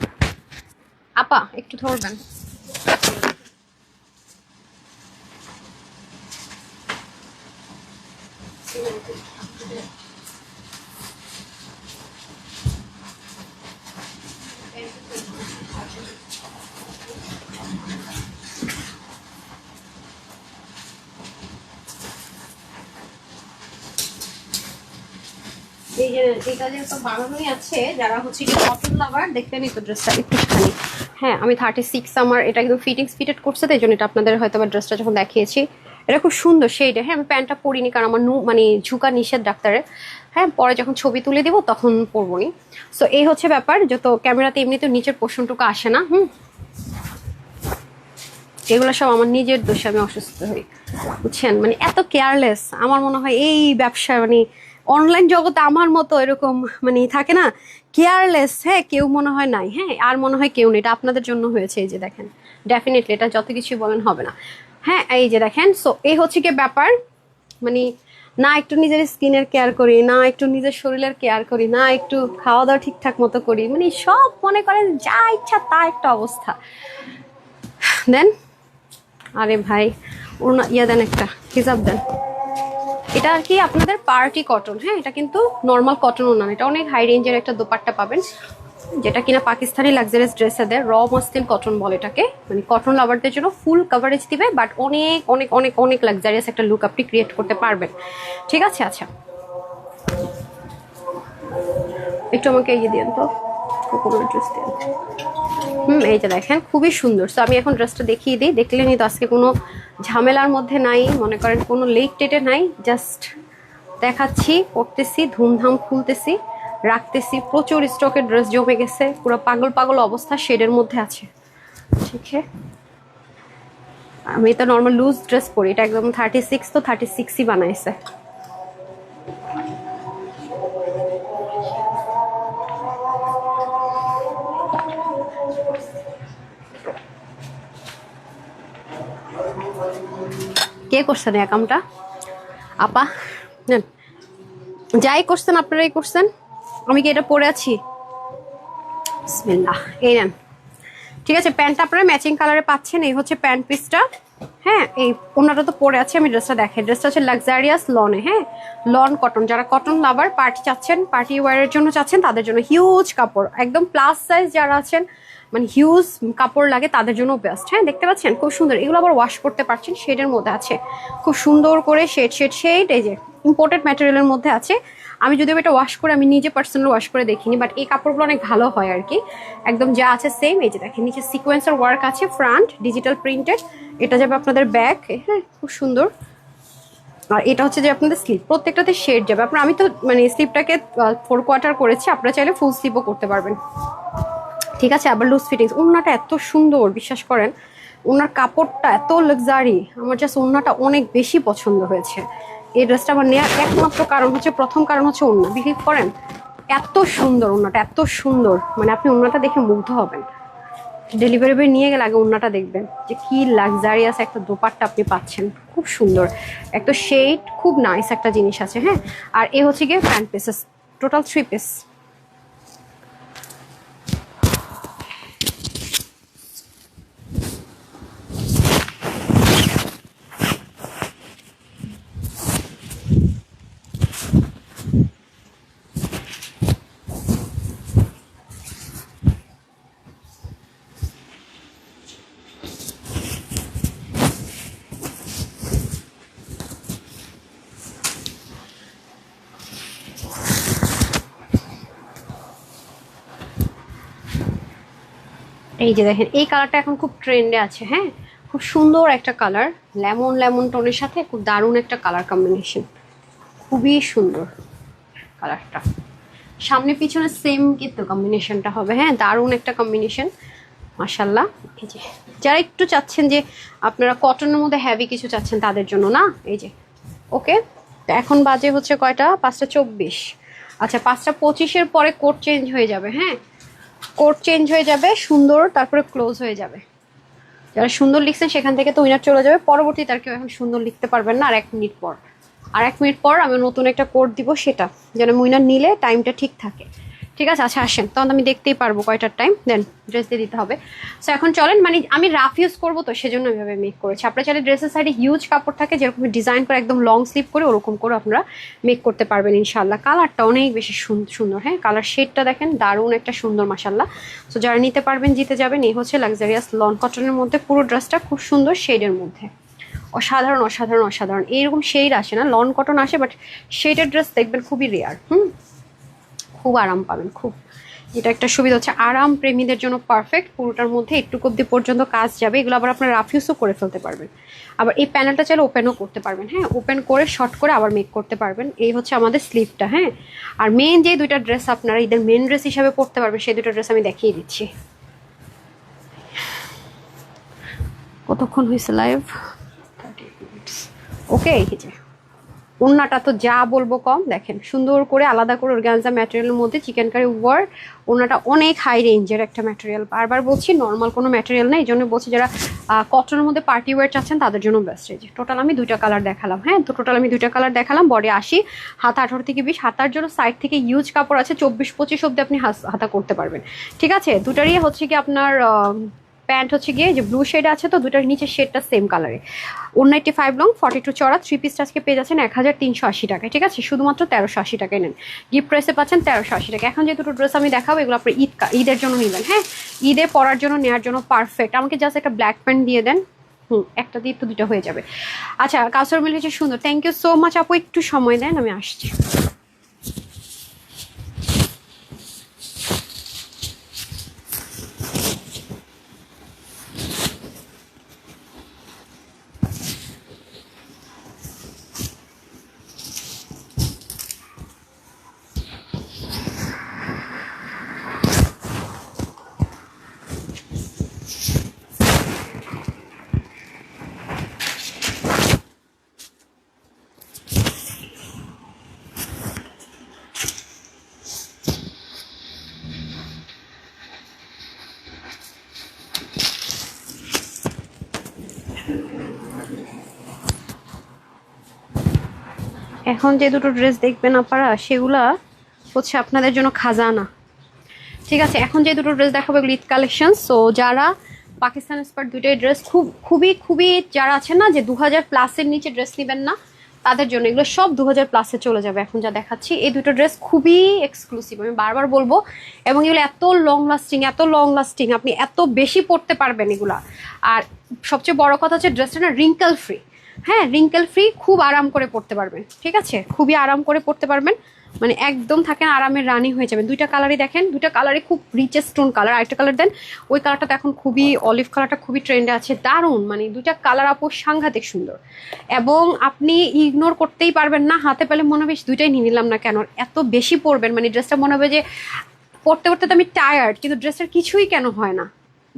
আপা একটু ধরবেন। এই যে এটা যেহেতু বানানোই আছে, যারা হচ্ছে কি কটন লাভার, দেখতে নিত ড্রেসটা একটুখানি। হ্যাঁ, আমি 36 আমার এটা একদম ফিটেড করছে, তাই জন্য এটা আপনাদের হয়তো বা ড্রেসটা যখন দেখিয়েছি, এটা খুব সুন্দর শেডে। হ্যাঁ, আমি প্যান্টটা পরিনি কারণ আমার মানে ঝুঁকা নিষেধ ডাক্তারের। হ্যাঁ, পরে যখন ছবি তুলে দিব তখন পরবো নি। সো এই হচ্ছে ব্যাপার, যত ক্যামেরাতে এমনিতে নিচের পোর্শনটুকু আসে না। এগুলো সব আমার নিজের দোষে আমি অসুস্থ হই, বুঝছেন, মানে এত কেয়ারলেস। আমার মনে হয় এই ব্যবসা মানে অনলাইন জগতে আমার মতো এরকম মানে থাকে না কেয়ারলেস, হ্যাঁ কেউ মনে হয় নাই। হ্যাঁ, আর মনে হয় কেউ নেই, এটা আপনাদের জন্য হয়েছে। এই যে দেখেন, ডেফিনেটলি এটা যত কিছু বলেন হবে না। হ্যাঁ, এই যে দেখেন, সো এই হচ্ছে কি ব্যাপার, মানে না একটু নিজের স্কিনের কেয়ার করি, না একটু নিজের শরীরের কেয়ার করি, না একটু খাওয়া দাওয়া ঠিকঠাক মতো করি, মানে সব মনে করেন যা ইচ্ছা তা একটা অবস্থা। দেন, আরে ভাই ওনা ইয়া দেন, একটা হিজাব দেন। এটা আর কি আপনাদের পার্টি কটন। হ্যাঁ, এটা কিন্তু নর্মাল কটনও না, এটা অনেক হাই রেঞ্জের একটা দোপাট্টা পাবেন, যেটা কিনা পাকিস্তানি লাক্সারিয়াস ড্রেসে দেয়। র মসলিন কটন বলে এটাকে, মানে কটন লাভারদের জন্য ফুল কভারেজ দিবে, বাট অনেক অনেক অনেক অনেক লাক্সারিয়াস একটা লুক আপনি ক্রিয়েট করতে পারবেন। ঠিক আছে, আচ্ছা একটু আমাকে ইয়ে দিন তো, কোকোনাট ড্রেস দিন। এই যে দেখেন, খুবই সুন্দর। সো আমি এখন ড্রেসটা দেখিয়ে দিই, দেখলেনই তো আজকে কোনো ঝামেলার মধ্যে নাই, মনে করেন কোনো লেক টেটে নাই, জাস্ট দেখাচ্ছি, পড়তেছি, ধুমধাম খুলতেছি, রাখতেছি। প্রচুর স্টকের ড্রেস জমে গেছে, পুরো পাগল পাগল অবস্থা, শেডের মধ্যে আছে। ঠিক আছে, আমি তো নর্মাল লুজ ড্রেস পরি, এটা একদম 36, তো 36ই বানাইছে। কে করছেন এই কামটা? আপা নেন, যাই করছেন আপনারাই করছেন, আমি কি এটা পরে আছি? বিসমিল্লাহ, এই নেন। ঠিক আছে, প্যান্টটা আপনারা ম্যাচিং কালারে পাচ্ছেন, এই হচ্ছে প্যান্ট পিসটা। হ্যাঁ, এই ওনাটা তো পরে আছে, আমি ড্রেসটা দেখাই। ড্রেসটা হচ্ছে লাক্সারিয়াস লনে, হ্যাঁ লন কটন। যারা কটন লাভার, পার্টি চাচ্ছেন, পার্টি ওয়ারের জন্য চাচ্ছেন, তাদের জন্য হিউজ কাপড়, একদম প্লাস সাইজ যারা আছেন, মানে হিউজ কাপড় লাগে তাদের জন্য বেস্ট। হ্যাঁ, দেখতে পাচ্ছেন খুব সুন্দর, এগুলো আবার ওয়াশ করতে পারছেন, শেডের মধ্যে আছে খুব সুন্দর করে, শেড এই যে ইম্পোর্টেড ম্যাটেরিয়ালের মধ্যে আছে। আমি যদিও এটা ওয়াশ করে, আমি নিজে পার্সোনালি ওয়াশ করে দেখিনি, বাট এই কাপড়গুলো অনেক ভালো হয় আর কি, একদম যা আছে সেম। এই যে দেখেন, নিচে সিকোয়েন্সের ওয়ার্ক আছে, ফ্রন্ট ডিজিটাল প্রিন্টেড, এটা যাবে আপনাদের ব্যাক। হ্যাঁ, খুব সুন্দর। আর এটা হচ্ছে যে আপনাদের স্লিপ, প্রত্যেকটাতে শেড যাবে আপনার। আমি তো মানে স্লিপটাকে 4 কোয়ার্টার করেছি, আপনারা চাইলে ফুল স্লিপও করতে পারবেন। ঠিক আছে, আবার লুজ ফিটিংস। ওড়নাটা এত সুন্দর, বিশ্বাস করেন ওনার কাপড়টা এত লাক্সারি, আমার জাস্ট ওড়নাটা অনেক বেশি পছন্দ হয়েছে। এই ড্রেসটা আমার নেওয়ার একমাত্র কারণ হচ্ছে, প্রথম কারণ হচ্ছে ওড়না। বিলিভ করেন এত সুন্দর ওড়নাটা, এত সুন্দর, মানে আপনি ওড়নাটা দেখে মুগ্ধ হবেন। ডেলিভারি বয় নিয়ে গেলে আগে ওড়নাটা দেখবেন যে কি লাক্সারিয়াস একটা দোপাট্টা আপনি পাচ্ছেন, খুব সুন্দর একটা শেড, খুব নাইস একটা জিনিস আছে। হ্যাঁ, আর এ হচ্ছে গিয়ে প্যান্ট পিসেস, টোটাল 3 পিস। এই যে দেখেন, এই কালারটা এখন খুব ট্রেন্ডে আছে। হ্যাঁ, খুব সুন্দর একটা কালার, লেমন লেমন টোনের সাথে খুব দারুণ একটা কালার কম্বিনেশন, খুবই সুন্দর কালারটা। সামনে পিছনে সেম কিন্তু কম্বিনেশনটা হবে। হ্যাঁ, দারুণ একটা কম্বিনেশন মাশাল্লাহ। এই যে যারা একটু চাচ্ছেন যে আপনারা কটনের মধ্যে হ্যাভি কিছু চাচ্ছেন তাদের জন্য না, এই যে ওকে। তো এখন বাজে হচ্ছে কয়টা, 5:24। আচ্ছা, 5:25-এর পরে কোড চেঞ্জ হয়ে যাবে। হ্যাঁ, কোড চেঞ্জ হয়ে যাবে, সুন্দর তারপরে ক্লোজ হয়ে যাবে। যারা সুন্দর লিখছেন সেখান থেকে তো উইনার চলে যাবে, পরবর্তীতে আর কেউ এখন সুন্দর লিখতে পারবেন না। আর 1 মিনিট পর, আর 1 মিনিট পর আমি নতুন একটা কোড দিব, সেটা যেন উইনার নিলে টাইমটা ঠিক থাকে। ঠিক আছে, আচ্ছা আসেন, তখন আমি দেখতেই পারবো কয়টার টাইম, দেন ড্রেস দিয়ে দিতে হবে। সো এখন চলেন, মানে আমি রাফ ইউজ করবো তো সেজন্য এইভাবে মেক করেছি। আপনারা চাইলে ড্রেসের সাইডে হিউজ কাপড় থাকে যেরকম ডিজাইন করে একদম লং স্লিভ করে ওরকম করে আপনারা মেক করতে পারবেন ইনশাল্লাহ। কালারটা অনেক বেশি সুন্দর। হ্যাঁ, কালার শেডটা দেখেন, দারুণ একটা সুন্দর মাশাল্লাহ। সো যারা নিতে পারবেন জিতে যাবেন। এই হচ্ছে লাক্সারিয়াস লন কটনের মধ্যে, পুরো ড্রেসটা খুব সুন্দর শেডের মধ্যে, অসাধারণ অসাধারণ অসাধারণ। এইরকম শেড আসে না, লন কটন আসে, বাট শেডের ড্রেস দেখবেন খুবই রেয়ার। খুব আরাম পাবেন, খুব। এটা একটা সুবিধা হচ্ছে আরাম প্রেমীদের জন্য পারফেক্ট। পুরোটার মধ্যে একটু অব্দি পর্যন্ত কাজ যাবে, এগুলো আবার আপনার রাফ ইউজও করে ফেলতে পারবেন। আবার এই প্যানেলটা চাইলে ওপেনও করতে পারবেন। হ্যাঁ, ওপেন করে শর্ট করে আবার মেক করতে পারবেন। এই হচ্ছে আমাদের স্লিভটা। হ্যাঁ, আর মেন যে দুইটা ড্রেস আপনারা ঈদের মেন ড্রেস হিসাবে পরতে পারবেন, সেই দুটো ড্রেস আমি দেখিয়ে দিচ্ছি। কতক্ষণ হয়েছে লাইভ? 30 মিনিটস। ওকে, এই যে ওড়নাটা তো যা বলবো কম, দেখেন সুন্দর করে আলাদা করে অর্গানজা ম্যাটেরিয়ালের মধ্যে চিকেন কারি ওয়ার্ক। ওড়নাটা অনেক হাই রেঞ্জের একটা ম্যাটেরিয়াল, বারবার বলছি নর্মাল কোনো ম্যাটেরিয়াল না, এই জন্য বলছি যারা কটনের মধ্যে পার্টি ওয়ার চাচ্ছেন তাদের জন্য বেস্ট। এই যে টোটাল আমি 2টা কালার দেখালাম। হ্যাঁ, তো টোটাল আমি 2টা কালার দেখালাম। বডি 80, হাতা 18 থেকে 20। হাতার জন্য সাইড থেকে ইউজ কাপড় আছে, 24-25 অব্দি আপনি হাতা করতে পারবেন। ঠিক আছে, দুটারই হচ্ছে কি আপনার প্যান্ট হচ্ছে গিয়ে যে ব্লু শেড আছে, তো দুটার নিচে শেডটা সেম কালারে। 195 লং, 42 চড়া, 3 পিসটা আজকে পেয়ে যাচ্ছেন 1380 টাকায়। ঠিক আছে, শুধুমাত্র 1380 টাকায় নেন। গিফট প্রাইসে পাচ্ছেন 1380 টাকা। এখন যে দুটো ড্রেস আমি দেখাবো এগুলো আপনি ঈদের জন্য নিবেন। হ্যাঁ, ঈদে পরার জন্য নেওয়ার জন্য পারফেক্ট। আমাকে জাস্ট একটা ব্ল্যাক প্যান্ট দিয়ে দেন। একটা দিয়ে তো 2টা হয়ে যাবে। আচ্ছা, কাউসার মিল হচ্ছে সুন্দর, থ্যাংক ইউ সো মাচ আপু, একটু সময় দেন, আমি আসছি। এখন যে দুটো ড্রেস দেখবেন আপনারা সেগুলা হচ্ছে আপনাদের জন্য খাজানা। ঠিক আছে, এখন যে দুটো ড্রেস দেখাবো এগুলো ঈদ কালেকশন। সো যারা পাকিস্তান স্পার্ট দুইটাই ড্রেস খুবই খুবই যারা আছেন না যে 2000+ নিচে ড্রেস নেবেন না, তাদের জন্য এগুলো সব 2000+ চলে যাবে। এখন যা দেখাচ্ছি এই দুটো ড্রেস খুবই এক্সক্লুসিভ, আমি বারবার বলবো। এবং এগুলো এত লং লাস্টিং, আপনি এত বেশি পরতে পারবেন এগুলা। আর সবচেয়ে বড় কথা হচ্ছে ড্রেসটা না রিঙ্কেল ফ্রি। হ্যাঁ, রিঙ্কেল ফ্রি, খুব আরাম করে পড়তে পারবেন। ঠিক আছে, খুবই আরাম করে পড়তে পারবেন, মানে একদম থাকেন আরামের রানি হয়ে যাবেন। 2টা কালারই দেখেন, 2টা কালারই খুব রিচেস্ট টোন কালার। আরেকটা কালার দেন, ওই কালারটা তো এখন খুবই অলিভ কালারটা খুবই ট্রেন্ডে আছে, দারুণ। মানে 2টা কালার আপু সাংঘাতিক সুন্দর, এবং আপনি ইগনোর করতেই পারবেন না। হাতে পেলে মনে হবে 2টাই নিয়ে নিলাম না কেন, এত বেশি পরবেন। মানে ড্রেসটা মনে হবে যে পড়তে পড়তে তো আমি টায়ার্ড, কিন্তু ড্রেসটার কিছুই কেন হয় না।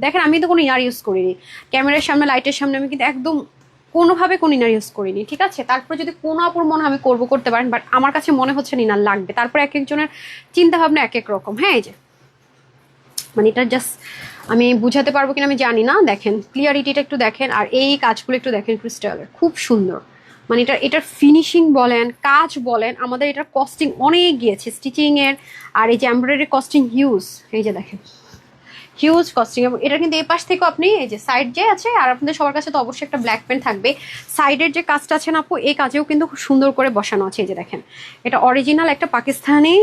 দেখেন, আমি তো কোনো ইয়ার ইউজ করিনি, ক্যামেরার সামনে লাইটের সামনে আমি কিন্তু একদম কোনোভাবে কোনো ইনার ইউজ করিনি। ঠিক আছে, তারপরে যদি কোনো আপুর মনে আমি করতে পারেন, বাট আমার কাছে মনে হচ্ছে ইনার লাগবে। তারপরে এক একজনের চিন্তা ভাবনা এক এক রকম। হ্যাঁ, এই যে মানে এটা জাস্ট আমি বুঝাতে পারবো কিনা আমি জানি না, দেখেন ক্লিয়ারিটিটা একটু দেখেন, আর এই কাজগুলো একটু দেখেন ক্রিস্টালের, খুব সুন্দর। মানে এটার ফিনিশিং বলেন, কাজ বলেন, আমাদের এটার কস্টিং অনেক গিয়েছে স্টিচিং এর, আর এই যে এমব্রয়ডারি কস্টিং হিউজ, এই যে দেখেন হিউজ কস্টিং। এবং এটা কিন্তু এই পাশ থেকেও আপনি এই যে সাইড যে আছে, আর আপনাদের সবার কাছে তো অবশ্যই একটা ব্ল্যাক পেন থাকবে, সাইডের যে কাজটা আছে না আপু, এই কাজেও কিন্তু খুব সুন্দর করে বসানো আছে। এই যে দেখেন, এটা অরিজিনাল একটা পাকিস্তানি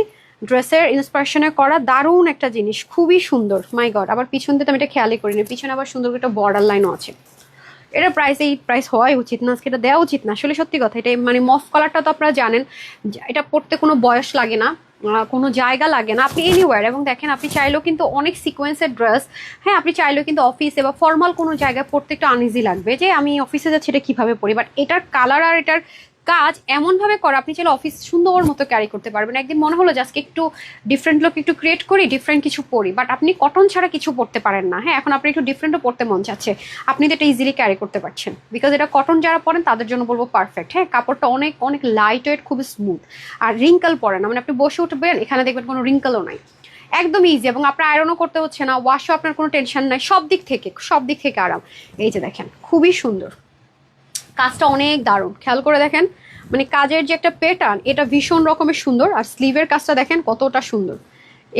ড্রেসের ইন্সপিরেশনে করা দারুণ একটা জিনিস, খুবই সুন্দর। মাই গড, আবার পিছন দিয়ে তো আমি এটা খেয়ালই করিনি, পিছনে আবার সুন্দর একটা বর্ডার লাইনও আছে। এটার প্রাইস এই প্রাইস হওয়াই উচিত না, আজকে এটা দেওয়া উচিত না আসলে, সত্যি কথা। এটা মানে মফ কালারটা তো আপনারা জানেন, এটা পড়তে কোনো বয়স লাগে না, কোনো জায়গা লাগে না, আপনি এনিওয়ার। এবং দেখেন আপনি চাইলেও কিন্তু অনেক সিকোয়েন্সের ড্রেস, হ্যাঁ আপনি চাইলেও কিন্তু অফিসে বা ফর্মাল কোনো জায়গায় পড়তে একটু আনইজি লাগবে যে আমি অফিসে যাচ্ছি এটা কীভাবে পড়ি, বাট এটার কালার আর এটার কাজ এমনভাবে করা, আপনি চাইলে অফিস সুন্দর মতো ক্যারি করতে পারবেন। একদিন মনে হলো যে আজকে একটু ডিফারেন্ট লুক একটু ক্রিয়েট করি, ডিফারেন্ট কিছু পরি, বাট আপনি কটন ছাড়া কিছু পড়তে পারেন না। হ্যাঁ, এখন আপনি একটু ডিফারেন্টও পড়তে মন চাচ্ছে, আপনি তো এটা ইজিলি ক্যারি করতে পারছেন, বিকজ এটা কটন যারা পরেন তাদের জন্য বলবো পারফেক্ট। হ্যাঁ, কাপড়টা অনেক অনেক লাইট ওয়েট, খুবই স্মুথ, আর রিঙ্কল পরে না, মানে আপনি বসে উঠবেন এখানে দেখবেন কোনো রিঙ্কলও নাই, একদম ইজি। এবং আপনার আয়রনও করতে হচ্ছে না, ওয়াশও আপনার কোনো টেনশন নাই, সব দিক থেকে আরাম। এই যে দেখেন, খুবই সুন্দর কাজটা, অনেক দারুণ, খেয়াল করে দেখেন। মানে কাজের যে একটা প্যাটার্ন, এটা ভীষণ রকমের সুন্দর, আর স্লিভের কাজটা দেখেন কতটা সুন্দর,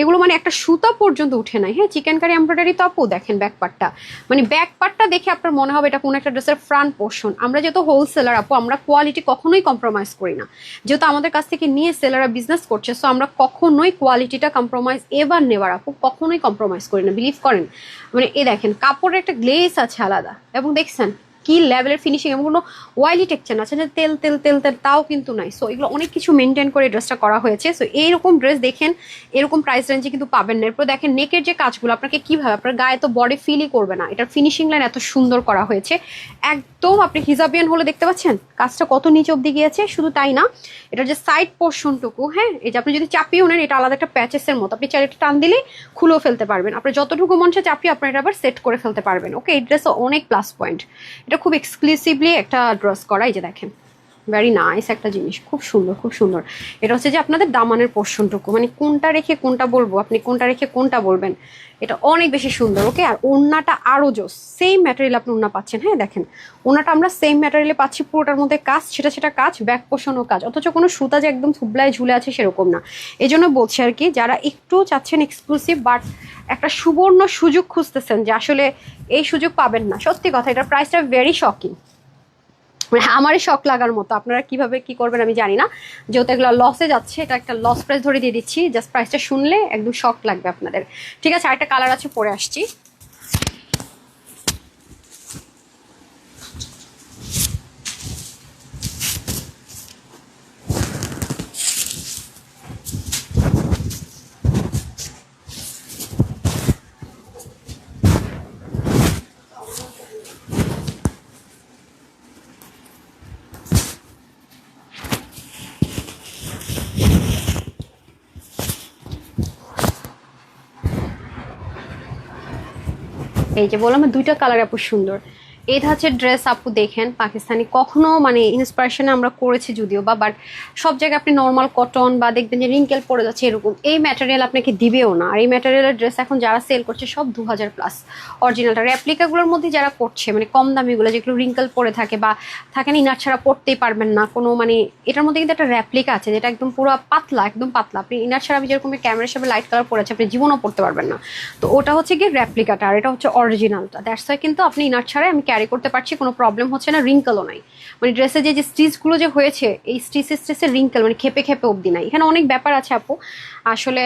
এগুলো মানে একটা সুতা পর্যন্ত উঠে নাই। হ্যাঁ, চিকেন কারি এমব্রয়ডারি তো আপু দেখেন ব্যাক পার্টটা, মানে ব্যাক পার্টটা দেখে আপনার মনে হবে এটা কোনো একটা ড্রেসের ফ্রন্ট পোর্শন। আমরা যেহেতু হোলসেলার আপু, আমরা কোয়ালিটি কখনোই কম্প্রোমাইজ করি না, যেহেতু আমাদের কাছ থেকে নিয়ে সেলাররা বিজনেস করছে, সো আমরা কখনোই কোয়ালিটিটা কম্প্রোমাইজ এবার নেওয়ার আপু কখনোই কম্প্রোমাইজ করি না, বিলিভ করেন। মানে এ দেখেন কাপড়ের একটা গ্লেস আছে আলাদা, এবং দেখছেন কি লেভেলের ফিনিশিং, এবং কোনো ওয়াইলি টেক্সচার আছে যে তেল তেল তেল তেল তাও কিন্তু নাই। সো এগুলো অনেক কিছু মেনটেন করে ড্রেসটা করা হয়েছে। সো এইরকম ড্রেস দেখেন এরকম প্রাইস রেঞ্জে কিন্তু পাবেন না। এরপর দেখেন নেকের যে কাজগুলো, আপনাকে কিভাবে আপনার গায়ে তো বডি ফিলই করবে না, এটার ফিনিশিং লাইন এত সুন্দর করা হয়েছে, একদম আপনি হিজাবিয়ান হলে দেখতে পাচ্ছেন কাজটা কত নিচে অব্দি গিয়েছে। শুধু তাই না, এটার যে সাইড পোর্শনটুকু, হ্যাঁ এই যে আপনি যদি চাপিয়েও নেন, এটা আলাদা একটা প্যাচেসের মতো, আপনি চাইলে টান দিলেই খুলেও ফেলতে পারবেন, আপনার যতটুকু মন চায় চাপিয়ে আপনার এটা আবার সেট করে ফেলতে পারবেন। ওকে, এই ড্রেসও অনেক প্লাস পয়েন্ট, এটা খুব এক্সক্লুসিভলি একটা ড্রেস করা। এই যে দেখেন, ভেরি নাইস একটা জিনিস, খুব সুন্দর খুব সুন্দর। এটা হচ্ছে যে আপনাদের দামানের পোর্শনটুকু, মানে কোনটা রেখে কোনটা বলবো, আপনি কোনটা রেখে কোনটা বলবেন, এটা অনেক বেশি সুন্দর। ওকে, আর ওড়নাটা আরও জোস, সেম ম্যাটেরিয়াল আপনি ওড়না পাচ্ছেন। হ্যাঁ দেখেন, ওড়নাটা আমরা সেম ম্যাটেরিয়ালে পাচ্ছি, পুরোটার মধ্যে কাজ, সেটা কাজ, ব্যাক পোর্শনও কাজ, অথচ কোনো সুতা যে একদম থুবলায় ঝুলে আছে সেরকম না। এই জন্য বলছি আর কি, যারা একটু চাচ্ছেন এক্সক্লুসিভ বাট একটা সুবর্ণ সুযোগ খুঁজতেছেন, যে আসলে এই সুযোগ পাবেন না, সত্যি কথা এটার প্রাইসটা ভেরি শকিং, মানে আমারই শখ লাগার মতো। আপনারা কিভাবে কি করবেন আমি জানি না, যেহেতু এগুলো লসে যাচ্ছে, এটা একটা লস প্রাইস ধরে দিয়ে দিচ্ছি, জাস্ট প্রাইসটা শুনলে একদম শখ লাগবে আপনাদের। ঠিক আছে, আরেকটা কালার আছে, পরে আসছি। এই যে বললাম দুইটা কালার আপু সুন্দর, এই ধাঁচের ড্রেস আপু দেখেন পাকিস্তানি কখনো মানে ইন্সপিরেশনে আমরা করেছি যদিও বা, বাট সব জায়গায় আপনি নর্মাল কটন বা দেখবেন যে রিঙ্কেল পড়ে যাচ্ছে এরকম, এই ম্যাটেরিয়াল আপনাকে দিবেও না। আর এই ম্যাটেরিয়ালের ড্রেস এখন যারা সেল করছে সব 2000 প্লাস। অরিজিনালটা রেপ্লিকাগুলোর মধ্যে যারা করছে, মানে কম দামিগুলো যেগুলো রিঙ্কেল পড়ে থাকে বা থাকে না ইনার ছাড়া পড়তেই পারবেন না কোনো, মানে এটার মধ্যে কিন্তু একটা রেপ্লিকা আছে যেটা একদম পুরো পাতলা, একদম পাতলা, আপনি ইনার ছাড়া আমি যেরকম ক্যামেরার সামনে লাইট কালার পড়েছে আপনি জীবনও পড়তে পারবেন না। তো ওটা হচ্ছে গিয়ে রেপ্লিকাটা, আর এটা হচ্ছে অরিজিনালটা। দ্যাটস ওয়াই কিন্তু আপনি ইনার ছাড়াই আমি ক্যারি করতে পারছি, কোনো প্রবলেম হচ্ছে না, রিঙ্কেলও নাই। মানে ড্রেসে যে স্টিচগুলো যে হয়েছে, এই স্টিচের রিঙ্কেল মানে খেপে খেপে অবধি নাই। এখানে অনেক ব্যাপার আছে আপু, আসলে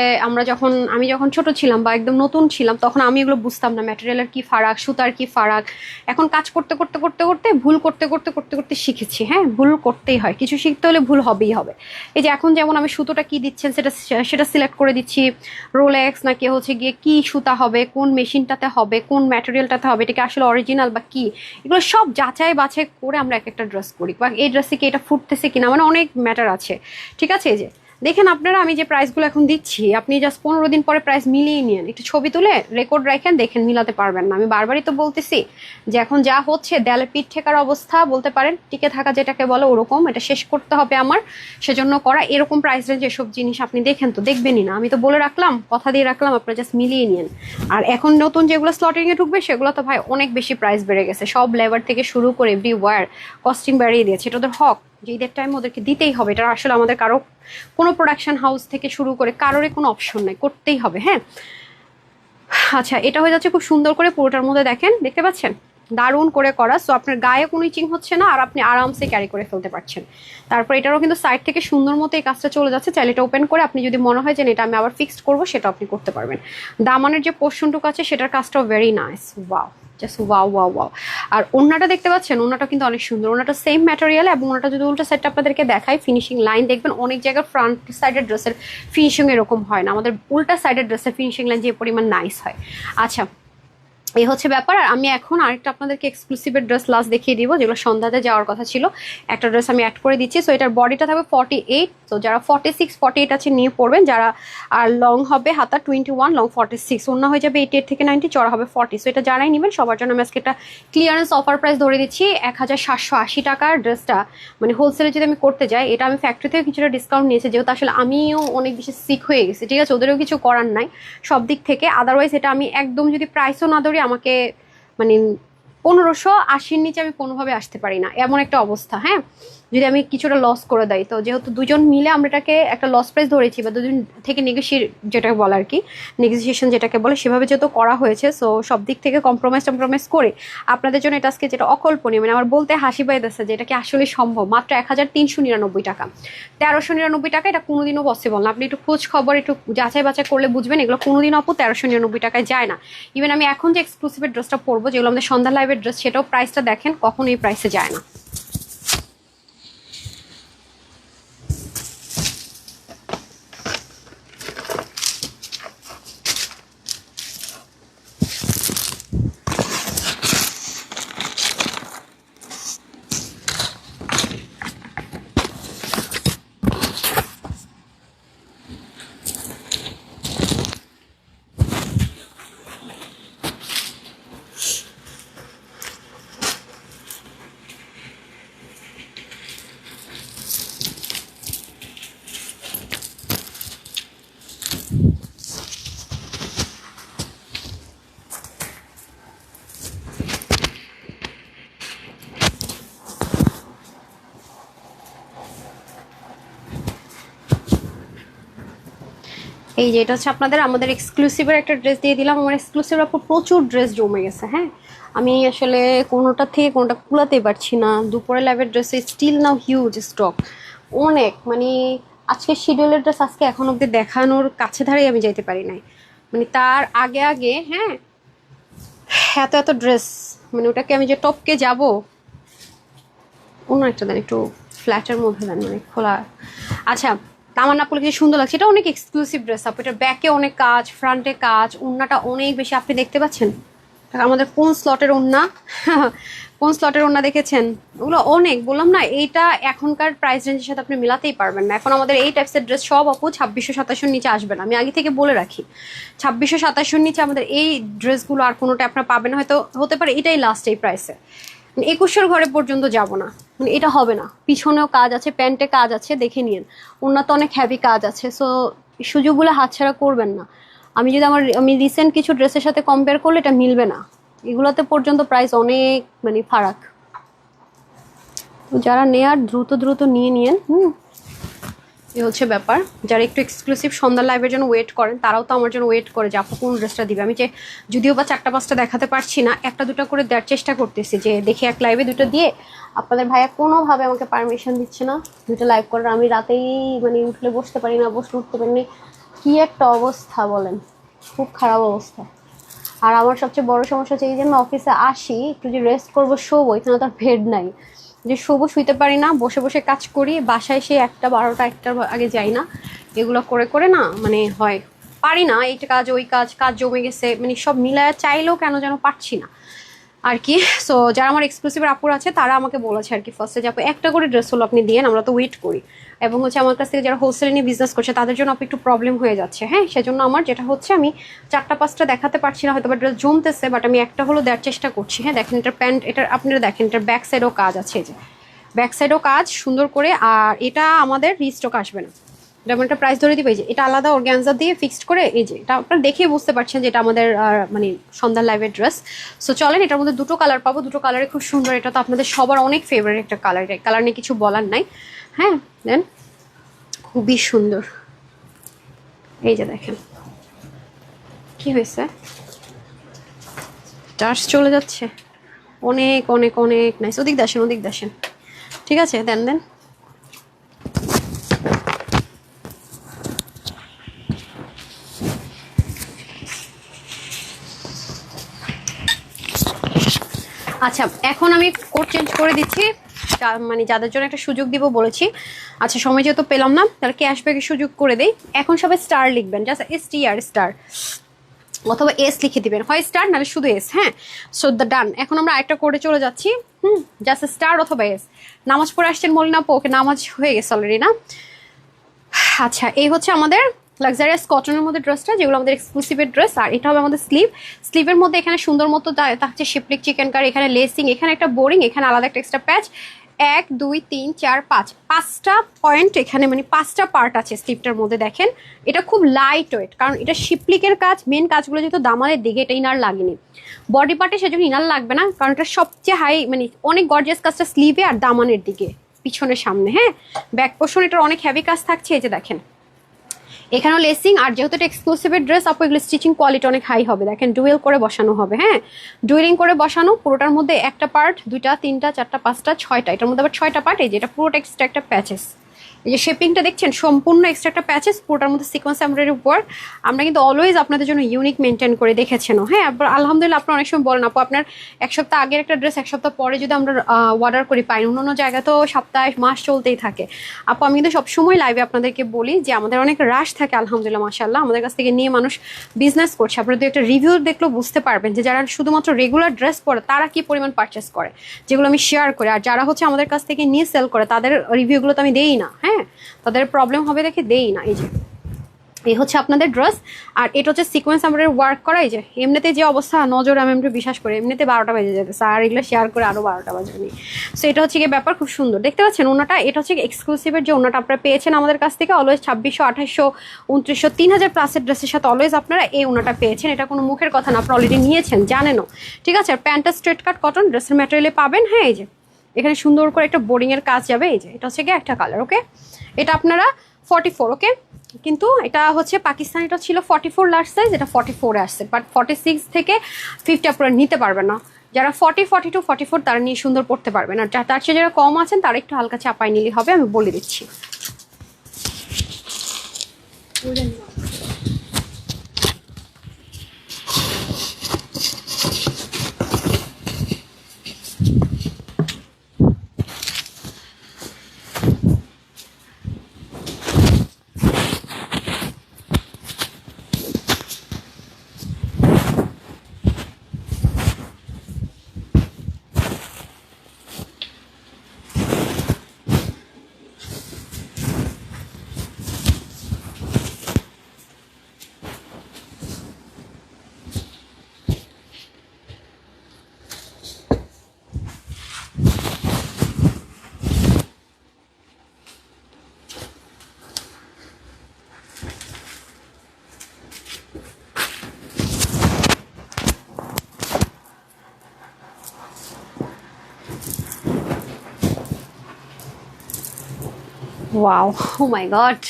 আমি যখন ছোট ছিলাম বা একদম নতুন ছিলাম তখন আমি এগুলো বুঝতাম না, ম্যাটেরিয়ালের কি ফারাক, সুতার কি ফারাক। এখন কাজ করতে করতে করতে করতে ভুল করতে করতে করতে করতে শিখেছি। হ্যাঁ, ভুল করতেই হয়, কিছু শিখতে হলে ভুল হবেই হবে। এই যে এখন যেমন আমি সুতোটা কি দিচ্ছেন সেটা সিলেক্ট করে দিচ্ছি, রোলেক্স নাকি হচ্ছে গিয়ে কি সুতা হবে, কোন মেশিনটাতে হবে, কোন ম্যাটেরিয়ালটাতে হবে, এটাকে আসলে অরিজিনাল বা কি, এগুলো সব যাচাই বাছাই করে আমরা এক একটা ড্রেস করি, বা এই ড্রেসে কি এটা ফুটতেছে কিনা, মানে অনেক ম্যাটার আছে। ঠিক আছে, এই যে দেখেন আপনারা, আমি যে প্রাইসগুলো এখন দিচ্ছি, আপনি জাস্ট 15 দিন পরে প্রাইস মিলিয়ে নিন, একটু ছবি তুলে রেকর্ড রাখেন, দেখেন মিলাতে পারবেন না। আমি বারবারই তো বলতেছি যে এখন যা হচ্ছে দেয়ালে পিঠ ঠেকার অবস্থা বলতে পারেন, টিকে থাকা যেটাকে বলে ওরকম, এটা শেষ করতে হবে আমার, সেজন্য করা। এরকম প্রাইস রেঞ্জ এসব জিনিস আপনি দেখেন তো, দেখবেনই না। আমি তো বলে রাখলাম, কথা দিয়ে রাখলাম, আপনারা জাস্ট মিলিয়ে নিন। আর এখন নতুন যেগুলো স্লটিংয়ে ঢুকবে সেগুলো তো ভাই অনেক বেশি প্রাইস বেড়ে গেছে, সব লেবার থেকে শুরু করে এভরিওয়্যার কস্টিং বাড়িয়ে দিয়েছে। এটা ওদের হক যে ঈদের টাইম ওদেরকে দিতেই হবে, এটা আসলে আমাদের কারো কোনো প্রোডাকশন হাউস থেকে শুরু করে কারোরই কোনো অপশন নাই, করতেই হবে। হ্যাঁ, আচ্ছা, এটা হয়ে যাচ্ছে খুব সুন্দর করে পুরোটার মধ্যে, দেখেন, দেখতে পাচ্ছেন, দারুণ করে করা। সো আপনার গায়ে কোনো ইচিং হচ্ছে না, আর আপনি আরামসে ক্যারি করে ফেলতে পারছেন। তারপর এটারও কিন্তু সাইড থেকে সুন্দর মতো এই কাজটা চলে যাচ্ছে, চাইলে এটা ওপেন করে আপনি যদি মনে হয় যে এটা আমি আবার ফিক্সড করবো, সেটা আপনি করতে পারবেন। দামানের যে পোর্শনটুকু আছে সেটার কাজটাও very nice, wow, just wow wow wow. আর ওড়নাটা দেখতে পাচ্ছেন, ওড়নাটা কিন্তু অনেক সুন্দর, ওড়নাটা সেম ম্যাটেরিয়াল, এবং ওড়নাটা যদি উল্টা সাইডটা আপনাদেরকে দেখাই, ফিনিশিং লাইন দেখবেন অনেক জায়গায় ফ্রন্ট সাইডের ড্রেসের ফিনিশিং এরকম হয় না, আমাদের উল্টা সাইডের ড্রেসের ফিনিশিং লাইন যে পরিমাণ নাইস হয়। আচ্ছা, এই হচ্ছে ব্যাপার। আর আমি এখন আরেকটা আপনাদেরকে এক্সক্লুসিভের ড্রেস লাস্ট দেখিয়ে দিব, যেগুলো সন্ধ্যাতে যাওয়ার কথা ছিল, একটা ড্রেস আমি অ্যাড করে দিচ্ছি। সো এটার বডিটা থাকবে 48, তো যারা 46 48 আছে নিয়ে পড়বেন, যারা আর লং হবে হাতা 21, লং 46, অন্য হয়ে যাবে 88 থেকে 90, চড়া হবে 40। সো এটা যারাই নেবেন সবার জন্য আমি আজকে একটা ক্লিয়ারেন্স অফার প্রাইস ধরে দিচ্ছি 1780 টাকার ড্রেসটা। মানে হোলসেলে যদি আমি করতে যাই, এটা আমি ফ্যাক্টরি থেকে কিছুটা ডিসকাউন্ট নিয়েছি, যেহেতু আসলে আমিও অনেক বেশি সিক হয়ে গেছি, ঠিক আছে, ওদেরও কিছু করার নাই সব দিক থেকে। আদারওয়াইজ এটা আমি একদম যদি প্রাইসও না ধরি, আমাকে মানে 1580-র নিচে আমি কোনোভাবে আসতে পারি না, এমন একটা অবস্থা। হ্যাঁ, যদি আমি কিছুটা লস করে দেয়, তো যেহেতু দুজন মিলে আমরা এটাকে একটা লস প্রাইস ধরেছি, বা দুজন থেকে নেগোশিয়েট যেটাকে বলে আর কি, নেগোসিয়েশন যেটাকে বলে, সেভাবে যেহেতু করা হয়েছে, সো সব দিক থেকে কম্প্রোমাইজ করে আপনাদের জন্য এটা আজকে যেটা অকল্পনীয়, মানে আমার বলতে হাসি পাইতেছে যে এটা কি আসলে সম্ভব, মাত্র 1399 টাকা, 1399 টাকা, এটা কোনোদিনও পসিবল না। আপনি একটু খোঁজ খবর একটু যাচাই বাছাই করলে বুঝবেন, এগুলো কোনোদিন আপু 1399 টাকায় যায় না। ইভেন আমি এখন যে এক্সক্লুসিভের ড্রেসটা পরবো, যেগুলো আমাদের সন্ধ্যা লাইভের ড্রেস, সেটাও প্রাইসটা দেখেন, কখনো এই প্রাইসে যায় না। এই যে এটা হচ্ছে আপনাদের আমাদের এক্সক্লুসিভের একটা ড্রেস দিয়ে দিলাম। আমার এক্সক্লুসিভের উপর প্রচুর ড্রেস জমে গেছে। হ্যাঁ, আমি আসলে কোনোটা থেকে কোনোটা কুলাতেই পারছি না। দুপুরে লাইভের ড্রেসে স্টিল নাও হিউজ স্টক, অনেক, মানে আজকে শিডিউলের ড্রেস আজকে এখন অব্দি দেখানোর কাছে ধারেই আমি যাইতে পারি নাই, মানে তার আগে আগে। হ্যাঁ, এত এত ড্রেস, মানে ওটাকে আমি যে টপকে যাব, অন্য একটা দেন, একটু ফ্ল্যাটের মধ্যে দেন, মানে খোলা। আচ্ছা, তামান্না আপুকে যে সুন্দর লাগছে, এটা অনেক এক্সক্লুসিভ ড্রেস আপু, এটার ব্যাকে অনেক কাজ, ফ্রন্টে কাজ, ওড়নাটা অনেক বেশি, আপনি দেখতে পাচ্ছেন আমাদের কোন স্লটের ওড়না কোন স্লটের ওড়না দেখেছেন, ওগুলো অনেক, বললাম না, এইটা এখনকার প্রাইস রেঞ্জের সাথে আপনি মিলাতেই পারবেন না। এখন আমাদের এই টাইপসের ড্রেস সব আপু 2627-র নিচে আসবে না, আমি আগে থেকে বলে রাখি। 2627-র নিচে আমাদের এই ড্রেসগুলো আর কোনোটা আপনার পাবেন, হয়তো হতে পারে এটাই লাস্ট এই প্রাইসে, 2100 ঘরে পর্যন্ত যাব না, মানে এটা হবে না। পিছনেও কাজ আছে, প্যান্টে কাজ আছে, দেখে নিন, ওনার তো অনেক হ্যাভি কাজ আছে। সো সুযোগগুলো হাতছাড়া করবেন না। আমি রিসেন্ট কিছু ড্রেসের সাথে কম্পেয়ার করলে এটা মিলবে না, এগুলোতে পর্যন্ত প্রাইস অনেক মানে ফারাক। তো যারা নেয়ার দ্রুত দ্রুত নিয়ে নিয়েন। এই হচ্ছে ব্যাপার। যারা একটু এক্সক্লুসিভ সন্ধ্যা লাইভের জন্য ওয়েট করেন, তারাও তো আমার জন্য ওয়েট করে যে আপু কোন ড্রেসটা দিবে। আমি যে যদিও বা 4টা-5টা দেখাতে পারছি না, 1টা-2টা করে দেওয়ার চেষ্টা করতেছি, যে দেখি এক লাইভে 2টা দিয়ে। আপনাদের ভাইয়া কোনোভাবে আমাকে পারমিশন দিচ্ছে না 2টা লাইভ করার। আমি রাতেই মানে উঠলে বসতে পারি না, বসলে উঠতে পারি না, কি একটা অবস্থা বলেন, খুব খারাপ অবস্থা। আর আমার সবচেয়ে বড় সমস্যা হচ্ছে এই যে আমি অফিসে আসি, একটু যে রেস্ট করবো, শোবো, এখানে তো আর বেড নাই যে শোবো, শুইতে পারি না, বসে বসে কাজ করি। বাসায় সে 1টা 12টা 1টার আগে যাই না, এগুলো করে করে না মানে হয় পারি না, এইটা কাজ ওই কাজ, কাজ জমে গেছে, মানে সব মিলায় চাইলেও কেন যেন পারছি না আর কি। সো যারা আমার এক্সক্লুসিভ আপুর আছে তারা আমাকে বলেছে আর কি ফার্স্টে, যে আপু একটা করে ড্রেস হলো আপনি দিয়েন, আমরা তো ওয়েট করি। এবং হচ্ছে আমার কাছ থেকে যারা হোলসেল নিয়ে বিজনেস করছে তাদের জন্য একটু প্রবলেম হয়ে যাচ্ছে। হ্যাঁ, সেজন্য আমার যেটা হচ্ছে আমি 4টা 5টা দেখাতে পারছি না, হয়তো বা ড্রেস জমতেছে, বাট আমি একটা হলো দেওয়ার চেষ্টা করছি। হ্যাঁ, দেখেন এটার প্যান্ট, এটার আপনারা দেখেন এটার ব্যাক সাইডেও কাজ আছে, এই যে ব্যাক সাইডেও কাজ সুন্দর করে। আর এটা আমাদের রিস্টক আসবে না, যেমন একটা প্রাইস ধরে দিবে, যে এটা আলাদা অর্গানজা দিয়ে ফিক্সড করে, এই যে এটা আপনারা দেখেই বুঝতে পারছেন যে এটা আমাদের মানে সন্ধ্যার লাইভের ড্রেস। সো চলেন, এটার মধ্যে 2টো কালার পাবো, 2টো কালারে খুব সুন্দর। এটা তো আপনাদের সবার অনেক ফেভারিট একটা কালার, কালার নিয়ে কিছু বলার নাই। হ্যাঁ, দেন খুবই সুন্দর। এই যে দেখেন কি হয়েছে, চার্জ চলে যাচ্ছে, অনেক অনেক অনেক নাইস। ওদিক দেখেন, ওদিক দেখেন, ঠিক আছে, দেন দেন। আচ্ছা, এখন আমি কোড চেঞ্জ করে দিচ্ছি, মানে যাদের জন্য একটা সুযোগ দিব বলেছি। আচ্ছা, সময় যেহেতু পেলাম না, তাহলে ক্যাশব্যাকের সুযোগ করে দেই। এখন সবাই স্টার লিখবেন, জাস্ট STR স্টার, অথবা এস লিখে দিবেন, হয় স্টার নাহলে শুধু এস। হ্যাঁ, সো দ্য ডান। এখন আমরা আরেকটা কোডে চলে যাচ্ছি। জাস্ট স্টার অথবা এস। নামাজ পড়ে আসছেন মলিনা আপু? ওকে, নামাজ হয়ে গেছে অলরেডি না? আচ্ছা, এই হচ্ছে আমাদের লাক্সারিয়াস কটনের মধ্যে ড্রেসটা, যেগুলো আমাদের এক্সক্লুসিভের ড্রেস। আর এটা হবে আমাদের স্লিভ। স্লিভের মধ্যে এখানে সুন্দর মতো থাকছে শিপলিক চিকেন কার, এখানে লেসিং, এখানে একটা বোরিং, এখানে আলাদা একটা এক্সট্রা প্যাচ। 1 2 3 4 5 5টা পয়েন্ট এখানে, মানে 5টা পার্ট আছে স্লিভটার মধ্যে। দেখেন এটা খুব লাইট ওয়েট, কারণ এটা শিপলিকের কাজ, মেন কাজগুলো যেহেতু দামানের দিকে, এটা ইনার লাগেনি বডি পার্টে, সেজন্য ইনার লাগবে না, কারণ এটা সবচেয়ে হাই, মানে অনেক গর্জিয়াস কাজটা স্লিভে আর দামানের দিকে, পিছনের সামনে। হ্যাঁ, ব্যাক পোর্শন এটার অনেক হেভি কাজ থাকছে, এই যে দেখেন এখানেও লেসিং। আর যেহেতু এটা এক্সক্লুসিভের ড্রেস, আপু এগুলো স্টিচিং কোয়ালিটি অনেক হাই হবে। দেখেন ডুয়েল করে বসানো হবে। হ্যাঁ, ডুয়েলিং করে বসানো, পুরোটার মধ্যে একটা পার্ট, 2টা 3টা 4টা 5টা 6টা, এটার মধ্যে আবার 6টা পার্ট। এই যে এটা পুরোটা এক্সট্রা একটা প্যাচেস, এই যে শেপিংটা দেখছেন সম্পূর্ণ এক্সট্রা একটা প্যাচেস, পুরোটার মধ্যে সিকোয়েন্স এমব্রয়ডারি ওয়ার্ক। আমরা কিন্তু অলওয়েজ আপনাদের জন্য ইউনিক মেনটেন করে দেখেছেনও। হ্যাঁ, আলহামদুলিল্লাহ, আপনারা অনেক সময় বলেন আপু আপনার 1 সপ্তাহ আগের একটা ড্রেস 1 সপ্তাহ পরে যদি আমরা অর্ডার করি পাই, অন্য জায়গায় তো সপ্তাহ মাস চলতেই থাকে। আপু আমি কিন্তু সবসময় লাইভে আপনাদেরকে বলি যে আমাদের অনেক রাশ থাকে, আলহামদুলিল্লাহ মাশাআল্লাহ, আমাদের কাছ থেকে নিয়ে মানুষ বিজনেস করছে। আপনারা যদি একটা রিভিউ দেখলেও বুঝতে পারবেন যে যারা শুধুমাত্র রেগুলার ড্রেস পরে তারা কি পরিমাণ পারচেস করে, যেগুলো আমি শেয়ার করি। আর যারা হচ্ছে আমাদের কাছ থেকে নিয়ে সেল করে তাদের রিভিউগুলো তো আমি দেই না। হ্যাঁ, তাদের প্রবলেম হবে দেখে দেই না। এই যে এই হচ্ছে আপনাদের ড্রেস, আর এটা হচ্ছে সিকোয়েন্স আমাদের ওয়ার্ক করা। এই যে এমনিতে যে অবস্থা, নজর আমি একটু বিশ্বাস করি, এমনিতে 12টা বেজে যেতেছে, আর এগুলো শেয়ার করে আরো 12টা বাজবে। সো এটা হচ্ছে গিয়ে ব্যাপার, খুব সুন্দর দেখতে পাচ্ছেন ওনাটা। এটা হচ্ছে এক্সক্লুসিভের যে ওনাটা আপনারা পেয়েছেন আমাদের কাছ থেকে, অলওয়েজ 2600 2800 2900 3000 প্লাসের ড্রেসের সাথে অলওয়েজ আপনারা এই ওনাটা পেয়েছেন। এটা কোনো মুখের কথা না, আপনারা অলরেডি নিয়েছেন, জানেনও। ঠিক আছে, আর প্যান্টটা স্ট্রেট কাট কটন ড্রেসের ম্যাটেরিয়ালে পাবেন। হ্যাঁ, এই যে এখানে সুন্দর করে একটা বোরিং এর কাজ যাবে। এই যে এটা হচ্ছে গিয়ে একটা কালার। ওকে, এটা আপনারা 44। ওকে, কিন্তু এটা হচ্ছে পাকিস্তান, এটা ছিল 44 লার্জ সাইজ, এটা 44-এ আসছে, বাট 46 থেকে 50 আপনারা নিতে পারবেন না। যারা 40 42 44 তারা নিয়ে সুন্দর পড়তে পারবেন, আর তার চেয়ে যারা কম আছেন তারা একটু হালকা চাপাই নিলে হবে, আমি বলে দিচ্ছি। ওয়াও, ও মাই গড,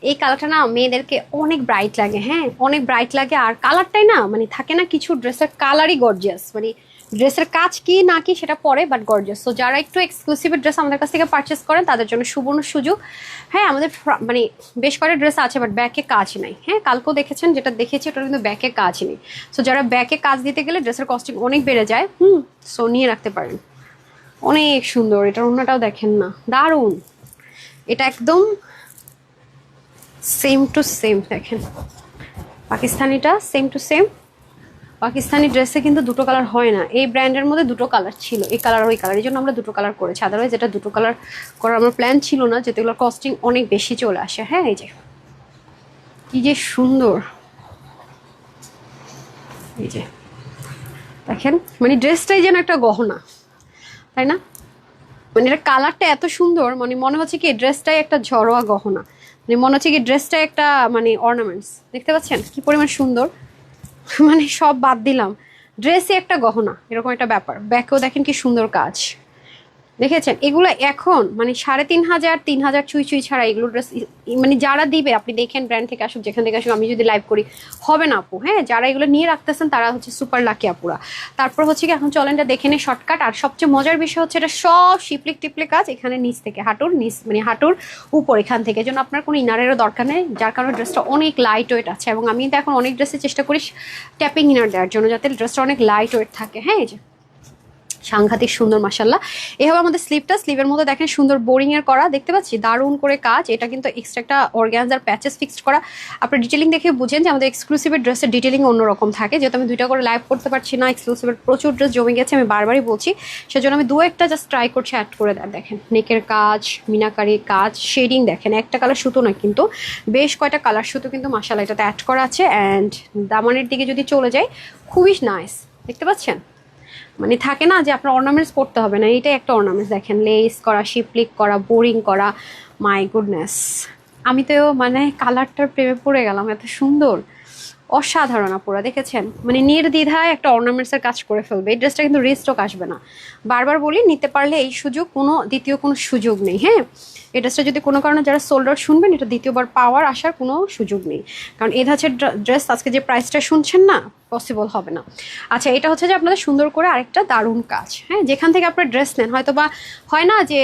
এই কালারটা না মেয়েদেরকে অনেক ব্রাইট লাগে। হ্যাঁ, অনেক ব্রাইট লাগে। আর কালারটাই না, মানে থাকে না কিছু ড্রেসের কালারই গর্জিয়াস, মানে ড্রেসের কাজ কি না কি সেটা পরে, বাট গর্জিয়াস। তো যারা একটু এক্সক্লুসিভ ড্রেস আমাদের কাছ থেকে পারচেস করেন তাদের জন্য সুবর্ণ সুযোগ। হ্যাঁ, আমাদের মানে বেশ কয়েকটা ড্রেস আছে, বাট ব্যাকে কাজ নাই। হ্যাঁ, কালকেও দেখেছেন, যেটা দেখেছি ওটা কিন্তু ব্যাকে কাজ নেই। সো যারা ব্যাকে কাজ দিতে গেলে ড্রেসের কস্টিং অনেক বেড়ে যায়। সো নিয়ে রাখতে পারেন, অনেক সুন্দর। এটার অন্যটাও দেখেন না, দারুণ। এটা একদম সেম টু সেম, দেখেন পাকিস্তানিটা সেম টু সেম, পাকিস্তানি ড্রেসে কিন্তু দুটো কালার হয় না, এই ব্র্যান্ডের মধ্যে দুটো কালার ছিল, এই কালার ওই কালার, এই জন্য আমরা দুটো কালার করেছি, আদারওয়াইজ এটা দুটো কালার করার আমার প্ল্যান ছিল না, যেহেতু এগুলোর কস্টিং অনেক বেশি চলে আসে। হ্যাঁ এই যে কি যে সুন্দর, এই যে দেখেন, মানে ড্রেসটাই যেন একটা গহনা, তাই না? মানে এটা কালারটা এত সুন্দর, মানে মনে হচ্ছে কি ড্রেসটাই একটা ঝরোয়া গহনা, মানে মনে হচ্ছে কি ড্রেসটাই একটা মানে অর্নামেন্টস। দেখতে পাচ্ছেন কি পরিমাণ সুন্দর, মানে সব বাদ দিলাম, ড্রেসই একটা গহনা, এরকম একটা ব্যাপার। ব্যাকেও দেখেন কি সুন্দর কাজ, দেখেছেন? এগুলো এখন মানে 3,500 3,000 চুই চুই ছাড়া এগুলো ড্রেস মানে যারা দিবে, আপনি দেখেন ব্র্যান্ড থেকে আসুক যেখান থেকে আসুক, আমি যদি লাইভ করি হবে না আপু। হ্যাঁ, যারা এগুলো নিয়ে রাখতেছেন তারা হচ্ছে সুপার লাকি আপুরা। তারপর হচ্ছে কি এখন চলেন এটা দেখে নিই শর্টকাট। আর সবচেয়ে মজার বিষয় হচ্ছে এটা সব শিপলিক টিপলিক কাজ, এখানে নিচ থেকে হাঁটুর নিচ, মানে হাঁটুর উপর এখান থেকে, জন্য আপনার কোনো ইনারেরও দরকার নেই, যার কারণে ড্রেসটা অনেক লাইট ওয়েট আছে। এবং আমি তো এখন অনেক ড্রেসে চেষ্টা করি ট্যাপিং ইনার দেওয়ার জন্য, যাতে ড্রেসটা অনেক লাইট ওয়েট থাকে। হ্যাঁ, এই যে সাংঘাতিক সুন্দর মাশাল্লাহ। এভাবে আমাদের স্লিভটা, স্লিভের মধ্যে দেখেন সুন্দর বোরিং এর করা, দেখতে পাচ্ছি দারুণ করে কাজ। এটা কিন্তু এক্সট্রা একটা অর্গানজার প্যাচেস ফিক্সড করা। আপনার ডিটেলিং দেখে বুঝেন যে আমাদের এক্সক্লুসিভের ড্রেসের ডিটেলিং অন্যরকম থাকে, যেহেতু আমি দুইটা করে লাইভ করতে পারছি না, এক্সক্লুসিভের প্রচুর ড্রেস জমে গেছে, আমি বারবারই বলছি, সেজন্য আমি দু একটা জাস্ট ট্রাই করছি অ্যাড করে দেন। দেখেন নেকের কাজ, মিনাকারি কাজ, শেডিং দেখেন, একটা কালার সুতো না কিন্তু বেশ কয়টা কালার সুতো কিন্তু মাশাল্লাহ এটাতে অ্যাড করা আছে। অ্যান্ড দামানের দিকে যদি চলে যাই, খুবই নাইস, দেখতে পাচ্ছেন? মানে থাকে না যে আপনার অর্নামেন্টস পড়তে হবে না, এইটাই একটা অর্নামেন্টস। দেখেন লেস করা, শিপলিক করা, বোরিং করা, মাই গুডনেস, আমি তো মানে কালারটার প্রেমে পড়ে গেলাম, এত সুন্দর, অসাধারণ আপুরা। দেখেছেন? মানে নির্দ্বিধায় একটা অর্নামেন্টসের কাজ করে ফেলবে। এই ড্রেসটা কিন্তু রিস্টক আসবে না, বারবার বলি, নিতে পারলে এই সুযোগ, কোনো দ্বিতীয় কোনো সুযোগ নেই। হ্যাঁ, এই ড্রেসটা যদি কোনো কারণে যারা সোল্ড আউট শুনবেন, এটা দ্বিতীয়বার পাওয়ার আসার কোনো সুযোগ নেই, কারণ এই ধাঁচের ড্রেস আজকে যে প্রাইসটা শুনছেন না, পসিবল হবে না। আচ্ছা, এটা হচ্ছে যে আপনাদের সুন্দর করে আরেকটা দারুণ কাজ। হ্যাঁ, যেখান থেকে আপনার ড্রেস নেন, হয়তো বা হয় না যে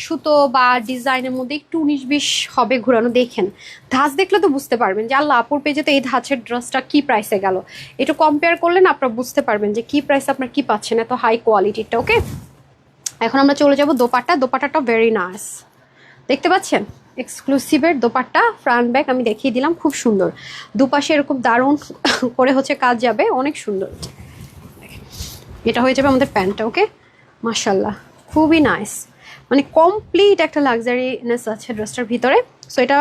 সুতো বা ডিজাইনের মধ্যে একটু 19-20 হবে ঘুরানো, দেখেন ধাঁচ দেখলে তো বুঝতে পারবেন যে আল্লাহ আপুর পেজে তো এই ধাঁচের ড্রেসটা কি প্রাইসে গেল, একটু কম্পেয়ার করলে না আপনারা বুঝতে পারবেন যে কি প্রাইস আপনার কি পাচ্ছেন, এত হাই কোয়ালিটিটা। ওকে, এখন আমরা চলে যাব দোপাট্টা। দোপাট্টাটা ভেরি নাইস, দেখতে পাচ্ছেন? এক্সক্লুসিভের দোপাট্টা, ফ্রন্ট ব্যাক আমি দেখিয়ে দিলাম, খুব সুন্দর, দুপাশে এরকম দারুণ করে হচ্ছে কাজ যাবে, অনেক সুন্দর। এটা হয়ে যাবে আমাদের প্যান্টটা। ওকে, মাশাল্লাহ খুবই নাইস, মানে কমপ্লিট একটা লাক্সারিনেস আছে ড্রেসটার ভিতরে। সো এটা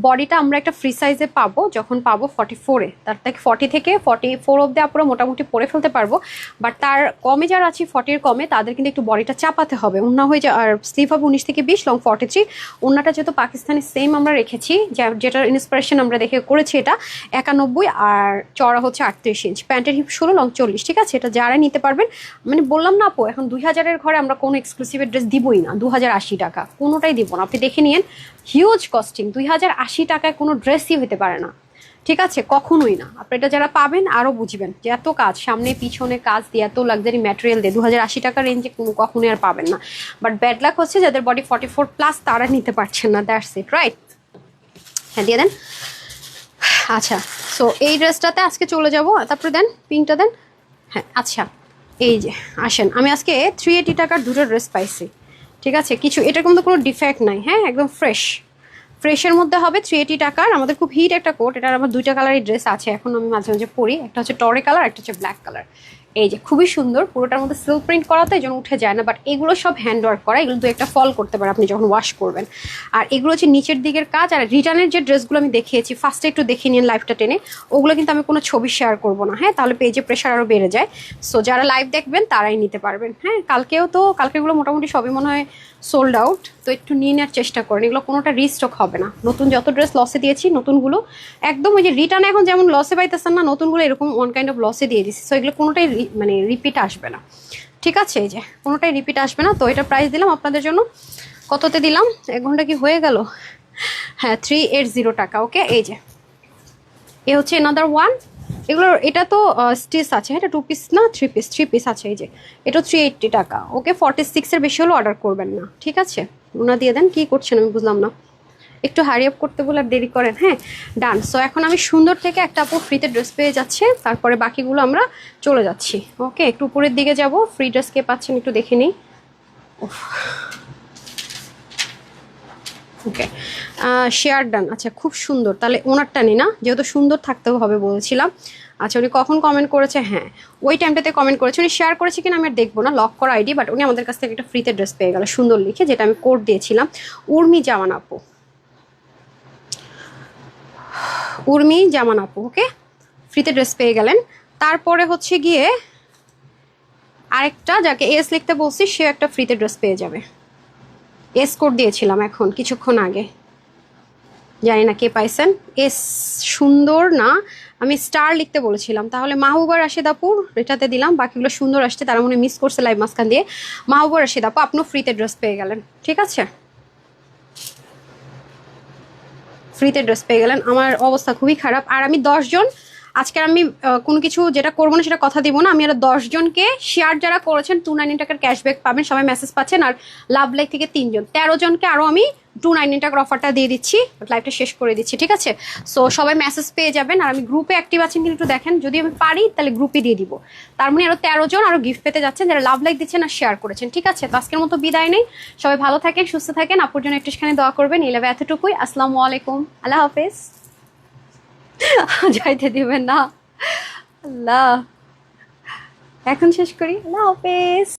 বডিটা আমরা একটা ফ্রি সাইজে পাবো, যখন পাবো 44-এ, তার থেকে 40 থেকে 44 অব্দি আমরা মোটামুটি পরে ফেলতে পারবো। বাট তার কমে যারা আছে 40-এর কমে, তাদের কিন্তু একটু বডিটা চাপাতে হবে, ওন্না হয়ে যায়। আর স্লিভ হবে 19 থেকে 20, লং 43। ওন্নাটা যেহেতু পাকিস্তানি সেম আমরা রেখেছি, যেটার ইন্সপিরেশন আমরা দেখে করেছি, এটা 91, আর চড়া হচ্ছে 38 ইঞ্চ, প্যান্টের হিপ 16, লং 40। ঠিক আছে, এটা যারা নিতে পারবেন, মানে বললাম না আপু, এখন 2000-এর ঘরে আমরা কোনো এক্সক্লুসিভের ড্রেস দিবই না, 2080 টাকা কোনোটাই দিব না। আপনি দেখে নিন, হিউজ কস্টিং, 2080 টাকায় কোনো ড্রেসই হতে পারে না। ঠিক আছে, কখনোই না। আপনি এটা যারা পাবেন আরও বুঝবেন যে এত কাজ, সামনে পিছনে কাজ দিয়ে, এত লাক্সারি ম্যাটেরিয়াল দিয়ে 2080 টাকার রেঞ্জে কখনোই আর পাবেন না। বাট ব্যাড লাক হচ্ছে যাদের বডি 44+, তারা নিতে পারছেন না, দ্যাটস ইট, রাইট? হ্যাঁ, দিয়ে দেন। আচ্ছা, সো এই ড্রেসটাতে আজকে চলে যাব, তারপরে দেন পিঙ্কটা দেন। হ্যাঁ, আচ্ছা, এই যে আসেন, আমি আজকে 380 টাকার দুটো ড্রেস পাইছি। ঠিক আছে, কিছু এটার কিন্তু কোনো ডিফেক্ট নাই, হ্যাঁ, একদম ফ্রেশের মধ্যে হবে। 380 টাকার আমাদের খুব হিট একটা কোট, এটার আমার দুইটা কালারের ড্রেস আছে, এখন আমি মাঝে মাঝে পরি, একটা হচ্ছে টরে কালার, একটা হচ্ছে ব্ল্যাক কালার। এই যে খুবই সুন্দর, পুরোটার মধ্যে সিল্ক প্রিন্ট করা, তো এই জন্য উঠে যায় না। বাট এগুলো সব হ্যান্ড ওয়ার্ক করা, এগুলো দু একটা ফল করতে পারে আপনি যখন ওয়াশ করবেন। আর এগুলো হচ্ছে নিচের দিকের কাজ। আর রিটার্নের যে ড্রেসগুলো আমি দেখিয়েছি, ফার্স্টে একটু দেখে নিন লাইভটা টেনে, ওগুলো কিন্তু আমি কোনো ছবি শেয়ার করবো না, হ্যাঁ, তাহলে পেজে প্রেশার আরও বেড়ে যায়। সো যারা লাইভ দেখবেন তারাই নিতে পারবেন। হ্যাঁ, কালকেগুলো মোটামুটি সবই মনে হয় সোল্ড আউট, তো একটু নিয়ে নেওয়ার চেষ্টা করেন, এগুলো কোনোটা রিস্টক হবে না। নতুন যত ড্রেস লসে দিয়েছি, নতুনগুলো একদম ওই যে রিটার্ন এখন যেমন লসে পাইতেছেন না, নতুনগুলো এরকম ওয়ান কাইন্ড অফ লসে দিয়ে দিচ্ছি। সো এগুলো কোনোটাই মানে রিপিট আসবে না। ঠিক আছে, এই যে কোনোটাই রিপিট আসবে না। তো এটা প্রাইস দিলাম আপনাদের জন্য, কততে দিলাম, 1 ঘন্টা কি হয়ে গেল? হ্যাঁ, 380 টাকা। ওকে, এই যে এ হচ্ছে এনাদার ওয়ান। এগুলোর এটা তো স্টিচ আছে, এটা 2 পিস না 3 পিস আছে। এই যে এটা 380 টাকা। ওকে, 46-এর বেশি হলো অর্ডার করবেন না। ঠিক আছে, ওনা দিয়ে দেন। কি করছেন আমি বুঝলাম না, একটু হারি আপ করতে বলে আর দেরি করেন। হ্যাঁ, ডান। সো এখন আমি সুন্দর থেকে একটা আপু ফ্রিতে ড্রেস পেয়ে যাচ্ছে, তারপরে বাকিগুলো আমরা চলে যাচ্ছি। ওকে, একটু উপরের দিকে যাব, ফ্রি ড্রেস কে পাচ্ছেন একটু দেখে নিই। ওকে, শেয়ার ডান। আচ্ছা, খুব সুন্দর, তাহলে ওনারটা নিই না, যেহেতু সুন্দর থাকতেও হবে বলেছিলাম। আচ্ছা উনি কখন কমেন্ট করেছে? হ্যাঁ ওই টাইমটাতে কমেন্ট করেছে। উনি শেয়ার করেছে কিনা আমি আর দেখবো না, লক করা আইডি, বাট উনি আমাদের কাছ থেকে একটা ফ্রিতে ড্রেস পেয়ে গেল সুন্দর লিখে, যেটা আমি কোড দিয়েছিলাম। উর্মি জামান আপু, উর্মি জামান আপু, ওকে, ফ্রিতে ড্রেস পেয়ে গেলেন। তারপরে হচ্ছে গিয়ে আরেকটা যাকে এস লিখতে বলছি সে একটা ফ্রিতে ড্রেস পেয়ে যাবে। এস কোড দিয়েছিলাম এখন কিছুক্ষণ আগে, জানি না কে পাইছেন। এস সুন্দর না, আমি স্টার লিখতে বলেছিলাম। তাহলে মাহবুবা রাশেদ আপুর এটাতে দিলাম, বাকিগুলো সুন্দর আসছে, তারা মনে মিস করছে লাইভ মাঝখান দিয়ে। মাহবুবা রাশেদ আপু আপনিও ফ্রিতে ড্রেস পেয়ে গেলেন, ঠিক আছে, ফ্রিতে ড্রেস পেয়ে গেলেন। আমার অবস্থা খুবই খারাপ। আর আমি 10 জন আজকে আমি কোনো কিছু যেটা করবো না সেটা কথা দিব না, আমি আরো 10 জনকে শেয়ার যারা করেছেন 299 টাকার ক্যাশব্যাক পাবেন, সবাই মেসেজ পাচ্ছেন। আর লাভ লাইক থেকে 3 জন, 13 জনকে আরো আমি 299 টাকার অফারটা দিয়ে দিচ্ছি, লাইভটা শেষ করে দিচ্ছি, ঠিক আছে। সো সবাই মেসেজ পেয়ে যাবেন। আর আমি গ্রুপে অ্যাক্টিভ আছেন কিন্তু একটু দেখেন, যদি আমি পারি তাহলে গ্রুপে দিয়ে দিব। তার মানে আরো 13 জন আরো গিফট পেতে যাচ্ছেন যারা লাভ লাইক দিচ্ছেন আর শেয়ার করেছেন, ঠিক আছে। তো আজকের মতো বিদায় নেই, সবাই ভালো থাকেন, সুস্থ থাকেন, আপুর জন্য একটুখানি দোয়া করবেন। এই লাইভে এতটুকুই। আসসালামু আলাইকুম, আল্লাহ হাফেজ। যাইতে দিবেন না, আল্লাহ, এখন শেষ করি, আল্লাহ হাফেজ।